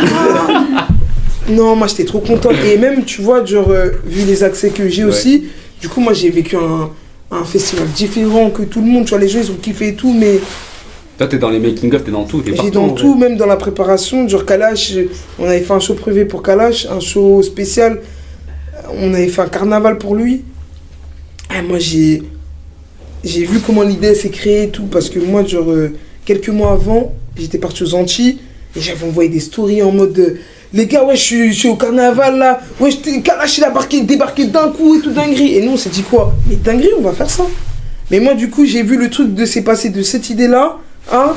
Non, moi j'étais trop content, et même tu vois, genre vu les accès que j'ai aussi, du coup moi j'ai vécu un festival différent que tout le monde, tu vois, les gens ils ont kiffé et tout, mais Toi, t'es dans les making-of, t'es dans tout. T'es j'ai partout, dans en tout, vrai. même dans la préparation. Genre Kalash, on avait fait un show privé pour Kalash, un show spécial. On avait fait un carnaval pour lui. Et moi, j'ai vu comment l'idée s'est créée et tout. Parce que moi, genre, quelques mois avant, j'étais parti aux Antilles. Et j'avais envoyé des stories en mode... les gars, ouais, je suis au carnaval là. Ouais, Kalash, il a débarqué d'un coup et tout, dinguerie. Et nous, on s'est dit quoi? Mais dinguerie, on va faire ça. Mais moi, du coup, j'ai vu le truc de s'est passé de cette idée-là. Hein,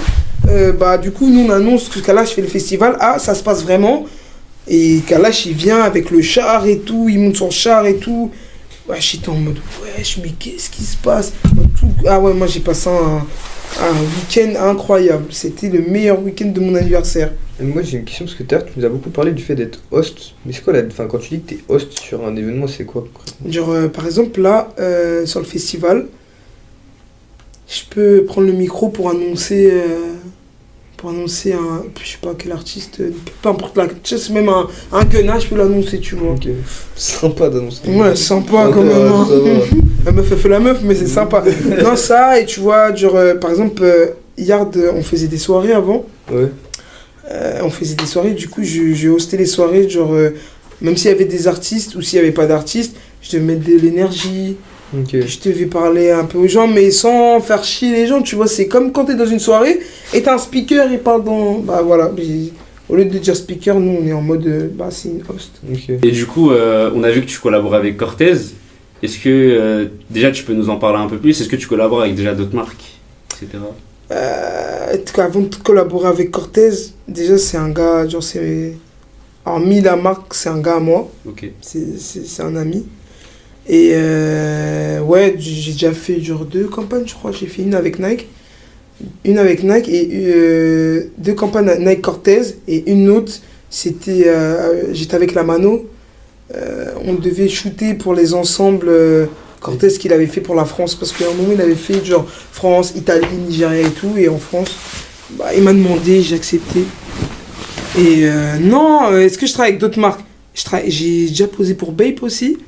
bah du coup nous on annonce que Kalash fait le festival, ça se passe vraiment, et Kalash il vient avec le char et tout, il monte son char et tout. Ouais, j'étais en mode wesh, mais qu'est-ce qui se passe? Ah ouais, moi j'ai passé un week-end incroyable, c'était le meilleur week-end de mon anniversaire. Et moi j'ai une question parce que tout à l'heure tu nous as beaucoup parlé du fait d'être host, mais c'est quoi enfin, quand tu dis que t'es host sur un événement, c'est quoi concrètement? Genre par exemple là sur le festival, je peux prendre le micro pour annoncer un, je sais pas quel artiste, peu importe l'artiste, même un Gunna, je peux l'annoncer, tu vois. Ok. Sympa d'annoncer. Ouais, sympa quand même. Hein. La meuf, elle fait la meuf, mais c'est sympa. Non, ça, et tu vois, genre, par exemple, Yard, on faisait des soirées avant. Ouais. On faisait des soirées, du coup, j'ai hosté les soirées, genre, même s'il y avait des artistes ou s'il n'y avait pas d'artistes, je devais mettre de l'énergie. Ok. Je devais parler un peu aux gens, mais sans faire chier les gens, tu vois. C'est comme quand t'es dans une soirée et t'as un speaker, il parle dans. Bah voilà, au lieu de dire speaker, nous on est en mode. Bah c'est une host. Ok. Et du coup, on a vu que tu collabores avec Cortez. Est-ce que déjà tu peux nous en parler un peu plus? Est-ce que tu collabores avec déjà d'autres marques, etc. En tout cas, avant de collaborer avec Cortez, déjà c'est un gars, genre c'est. Hormis la marque, c'est un gars à moi. Ok. C'est un ami. Et ouais, j'ai déjà fait genre 2 campagnes, je crois. J'ai fait une avec Nike et 2 campagnes à Nike Cortez et une autre, c'était j'étais avec la Mano. On devait shooter pour les ensembles Cortez qu'il avait fait pour la France parce qu'à un moment il avait fait genre France, Italie, Nigeria et tout, et en France, bah, il m'a demandé, j'ai accepté. Et non, est-ce que je travaille avec d'autres marques? J'ai déjà posé pour Bape aussi.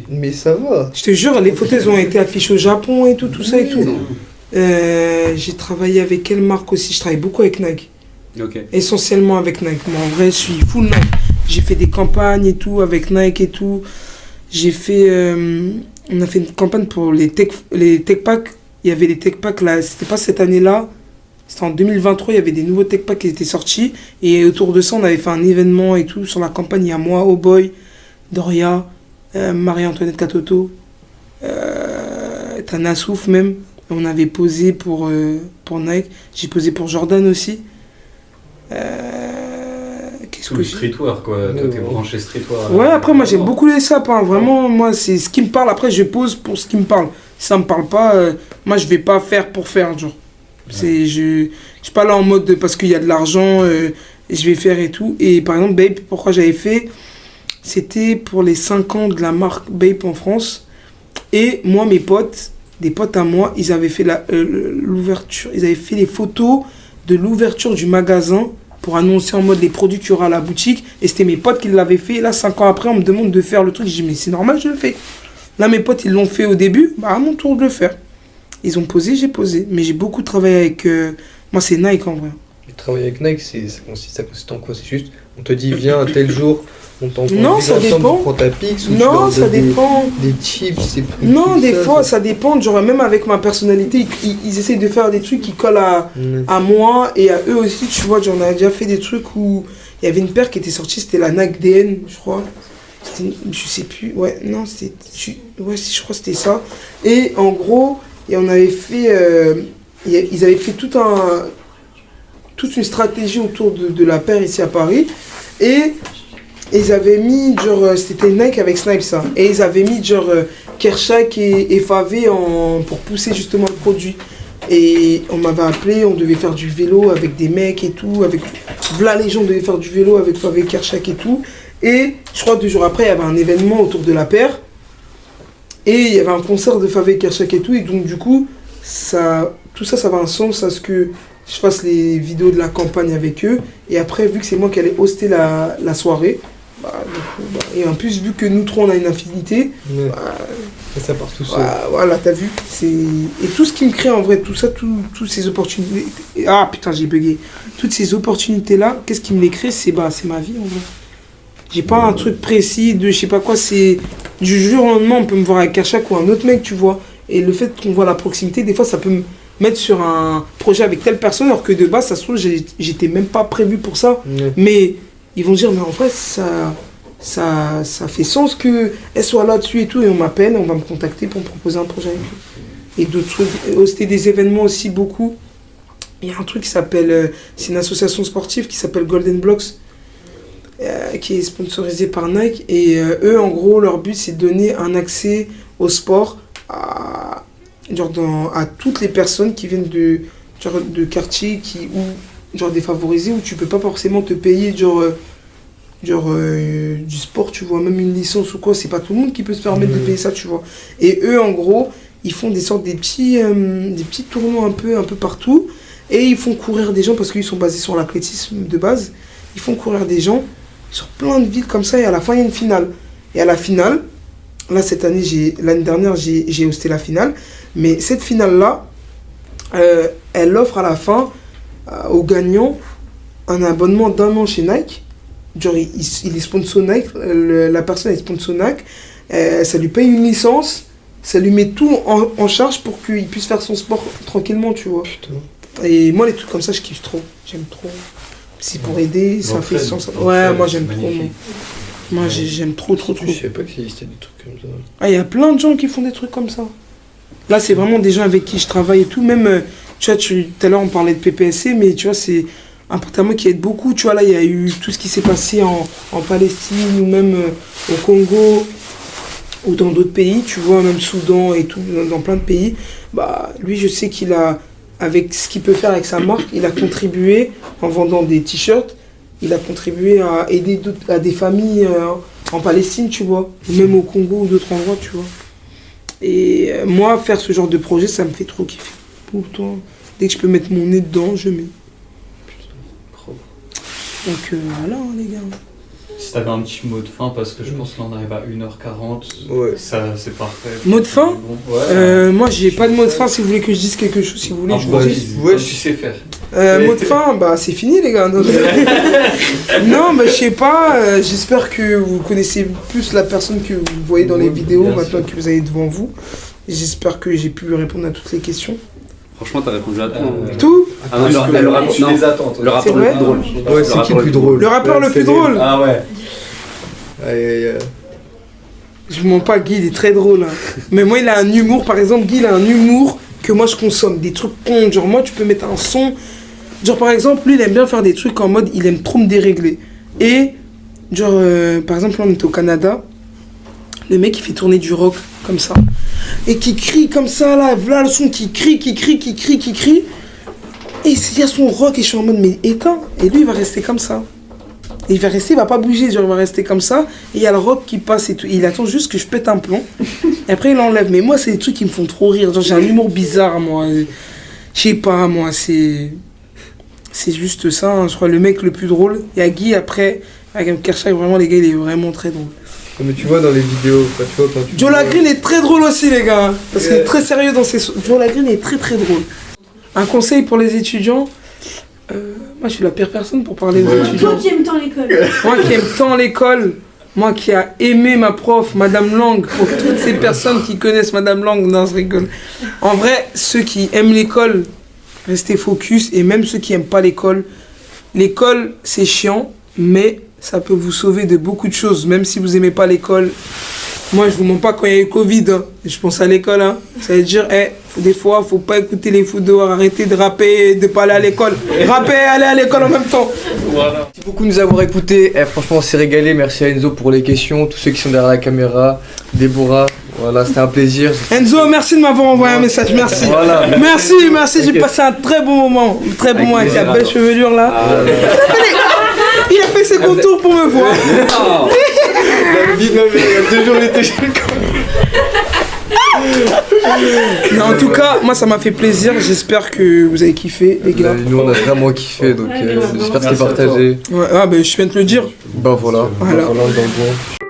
Mais ça va. Je te jure, les photos elles ont été affichées au Japon et tout ça et tout. J'ai travaillé avec quelle marque aussi? Je travaille beaucoup avec Nike. Ok. Essentiellement avec Nike. Moi, en vrai, je suis full Nike. J'ai fait des campagnes et tout avec Nike et tout. J'ai fait... on a fait une campagne pour les tech packs. Il y avait les tech packs là. C'était pas cette année-là. C'était en 2023. Il y avait des nouveaux tech packs qui étaient sortis. Et autour de ça, on avait fait un événement et tout. Sur la campagne, il y a moi, Oh Boy, Doria... Marie-Antoinette Katoto, t'as Nassouf même, on avait posé pour Nike, j'ai posé pour Jordan aussi. Qu'est-ce Tout que le j'ai... streetwear, quoi. Toi, t'es branché streetwear. Ouais, après moi j'aime beaucoup les sapes, hein. Vraiment, moi c'est ce qui me parle, après je pose pour ce qui me parle. Si ça me parle pas, moi je vais pas faire pour faire, genre. Je suis pas là en mode parce qu'il y a de l'argent, je vais faire et tout. Et par exemple, Babe, pourquoi j'avais fait, c'était pour les 5 ans de la marque Bape en France. Et moi, mes potes, des potes à moi, ils avaient fait l'ouverture, ils avaient fait les photos de l'ouverture du magasin pour annoncer en mode les produits qu'il y aura à la boutique. Et c'était mes potes qui l'avaient fait. Et là, 5 ans après, on me demande de faire le truc. Je dis, mais c'est normal, je le fais. Là, mes potes, ils l'ont fait au début. Bah, à mon tour de le faire. Ils ont posé, j'ai posé. Mais j'ai beaucoup travaillé avec... moi, c'est Nike en vrai. Travailler avec Nike, ça consiste en quoi? C'est juste, on te dit, viens un tel jour, on t'envoie Non, ça dépend. tu prends ta pix, ou tu Non, leur ça donnes dépend. des chips, c'est plus Non, plus des fois, ça dépend. Genre, même avec ma personnalité, ils essayent de faire des trucs qui collent à moi et à eux aussi. Tu vois, genre, on a déjà fait des trucs où il y avait une paire qui était sortie, c'était la Nike DN, je crois. Je sais plus. Ouais, non, c'était. Ouais, je crois que c'était ça. Et en gros, et on avait fait. Ils avaient fait toute une stratégie autour de la paire ici à Paris. Et ils avaient mis, genre, c'était Nike avec Snipe ça. Et ils avaient mis, genre, Kershak et Favé pour pousser justement le produit. Et on m'avait appelé, on devait faire du vélo avec des mecs et tout. Voilà, les gens devaient faire du vélo avec Favé, Kershak et tout. Et je crois 2 jours après, il y avait un événement autour de la paire. Et il y avait un concert de Favé, Kershak et tout. Et donc, du coup, tout ça avait un sens à ce que je fasse les vidéos de la campagne avec eux. Et après, vu que c'est moi qui allais hoster la soirée, et en plus, vu que nous 3 on a une affinité, ça part tout seul. Voilà, t'as vu. Et tout ce qui me crée en vrai, tout ça, toutes ces opportunités. Ah putain, j'ai bugué. Toutes ces opportunités-là, qu'est-ce qui me les crée? C'est ma vie en vrai. J'ai pas un truc précis de je sais pas quoi, c'est du jour au lendemain, on peut me voir avec Kershak ou un autre mec, tu vois. Et le fait qu'on voit la proximité, des fois ça peut me mettre sur un projet avec telle personne, alors que de base, ça se trouve, j'étais même pas prévu pour ça. Mais ils vont dire, mais en vrai, ça fait sens qu'elle soit là-dessus et tout, et on m'appelle, on va me contacter pour me proposer un projet avec eux. Et d'autres trucs, c'était des événements aussi beaucoup. Il y a un truc qui s'appelle, c'est une association sportive qui s'appelle Golden Blocks, qui est sponsorisée par Nike. Et eux, en gros, leur but, c'est de donner un accès au sport à toutes les personnes qui viennent de quartiers ou défavorisés, où tu peux pas forcément te payer du sport, tu vois, même une licence ou quoi, c'est pas tout le monde qui peut se permettre de payer ça, tu vois. Et eux, en gros, ils font des sortes des petits tournois un peu partout. Et ils font courir des gens parce qu'ils sont basés sur l'athlétisme de base. Ils font courir des gens sur plein de villes comme ça et à la fin il y a une finale. Et à la finale, là cette année, l'année dernière j'ai hosté la finale. Mais cette finale-là, elle offre à la fin aux gagnants un abonnement d'1 an chez Nike. Genre il est sponsor Nike, la personne est sponsor Nike. Ça lui paye une licence, ça lui met tout en charge pour qu'il puisse faire son sport tranquillement, tu vois. Putain. Et moi, les trucs comme ça, je kiffe trop. J'aime trop. C'est pour aider, ça fait sens. Ouais, moi j'aime trop. Moi j'aime trop. Je savais pas qu'il existait des trucs comme ça. Ah, il y a plein de gens qui font des trucs comme ça. Là, c'est vraiment des gens avec qui je travaille et tout. Même, tu vois, tout à l'heure on parlait de PPSC, mais tu vois, c'est un porte-à-mot qui aide beaucoup. Tu vois, là, il y a eu tout ce qui s'est passé en Palestine ou même au Congo ou dans d'autres pays, tu vois, même Soudan et tout, dans plein de pays. Bah, lui, je sais qu'il a. Avec ce qu'il peut faire avec sa marque, il a contribué, en vendant des t-shirts, il a contribué à aider à des familles en Palestine, tu vois, ou même au Congo ou d'autres endroits, tu vois. Et moi, faire ce genre de projet, ça me fait trop kiffer. Pourtant, dès que je peux mettre mon nez dedans, je mets. Donc voilà, les gars. Si t'avais un petit mot de fin, parce que je pense que là on arrive à 1h40, Ouais. ça c'est parfait. Mot de fin Bon, ouais. Moi, j'ai pas de mot de fin. Si vous voulez que je dise quelque chose, si vous voulez, Ah, je vous ouais, dis. ouais, tu sais faire. Mot de fin, bah c'est fini les gars. Non, bah je sais pas, j'espère que vous connaissez plus la personne que vous voyez dans les vidéos bien maintenant sûr. que vous avez devant vous. J'espère que j'ai pu répondre à toutes les questions. Franchement, t'as répondu à tout. hein. Tout Ah non, Tu les attends, toi. le rappeur vrai le plus drôle. Ouais, c'est qui le plus drôle? Le rappeur le plus drôle. Ah ouais. Aïe, aïe, aïe. Je vous mens pas, Guy il est très drôle. Hein. Mais moi il a un humour, par exemple, Guy il a un humour que moi je consomme. Des trucs cons, genre moi tu peux mettre un son. Genre par exemple, lui il aime bien faire des trucs en mode il aime trop me dérégler. Et genre par exemple, là, on était au Canada. Le mec il fait tourner du rock comme ça. Et qui crie comme ça là, voilà le son qui crie. Et il y a son rock et je suis en mode mais éteins. Et lui il va rester comme ça. Et il va rester, il va pas bouger, genre il va rester comme ça. Et il y a le rock qui passe et tout. Et il attend juste que je pète un plomb. Et après il enlève. Mais moi c'est des trucs qui me font trop rire. Genre j'ai un humour bizarre moi. Je sais pas moi, c'est juste ça. Hein. Je crois le mec le plus drôle. Il y a Guy après. Avec Kershak, vraiment les gars il est vraiment très drôle. Mais tu vois dans les vidéos, enfin, tu vois quand tu. Joe Lagreen est très drôle aussi les gars. Parce qu'il est très sérieux dans ses... Joe Lagreen est très très drôle. Un conseil pour les étudiants. Moi je suis la pire personne pour parler aux étudiants. Toi qui aimes tant l'école. Moi qui aime tant l'école, moi qui a aimé ma prof, Madame Lang, pour toutes ces personnes qui connaissent Madame Lang, non, je rigole. En vrai, ceux qui aiment l'école, restez focus, et même ceux qui aiment pas l'école, c'est chiant, mais ça peut vous sauver de beaucoup de choses, même si vous aimez pas l'école. Moi, je vous mens pas quand il y a eu Covid, hein, je pense à l'école, hein. Ça veut dire, des fois, faut pas écouter les fous dehors, arrêter de rapper et de pas aller à l'école. Rapper et aller à l'école en même temps. Voilà. Merci beaucoup de nous avoir écoutés. Franchement, on s'est régalé. Merci à Enzo pour les questions, tous ceux qui sont derrière la caméra, Déborah. Voilà, c'était un plaisir. Enzo, merci de m'avoir envoyé un message, merci. Voilà. Merci, j'ai passé un très bon moment. Très bon moment avec la belle chevelure là. Il a fait ses contours pour me voir. Il y a 2 jours, il était chez le Non, en tout cas, moi ça m'a fait plaisir. J'espère que vous avez kiffé, les gars. Nous, on a vraiment kiffé, donc j'espère que c'est partagé. Ouais, ah, bah, je viens de te le dire. Bah voilà, Voilà. dans le bon.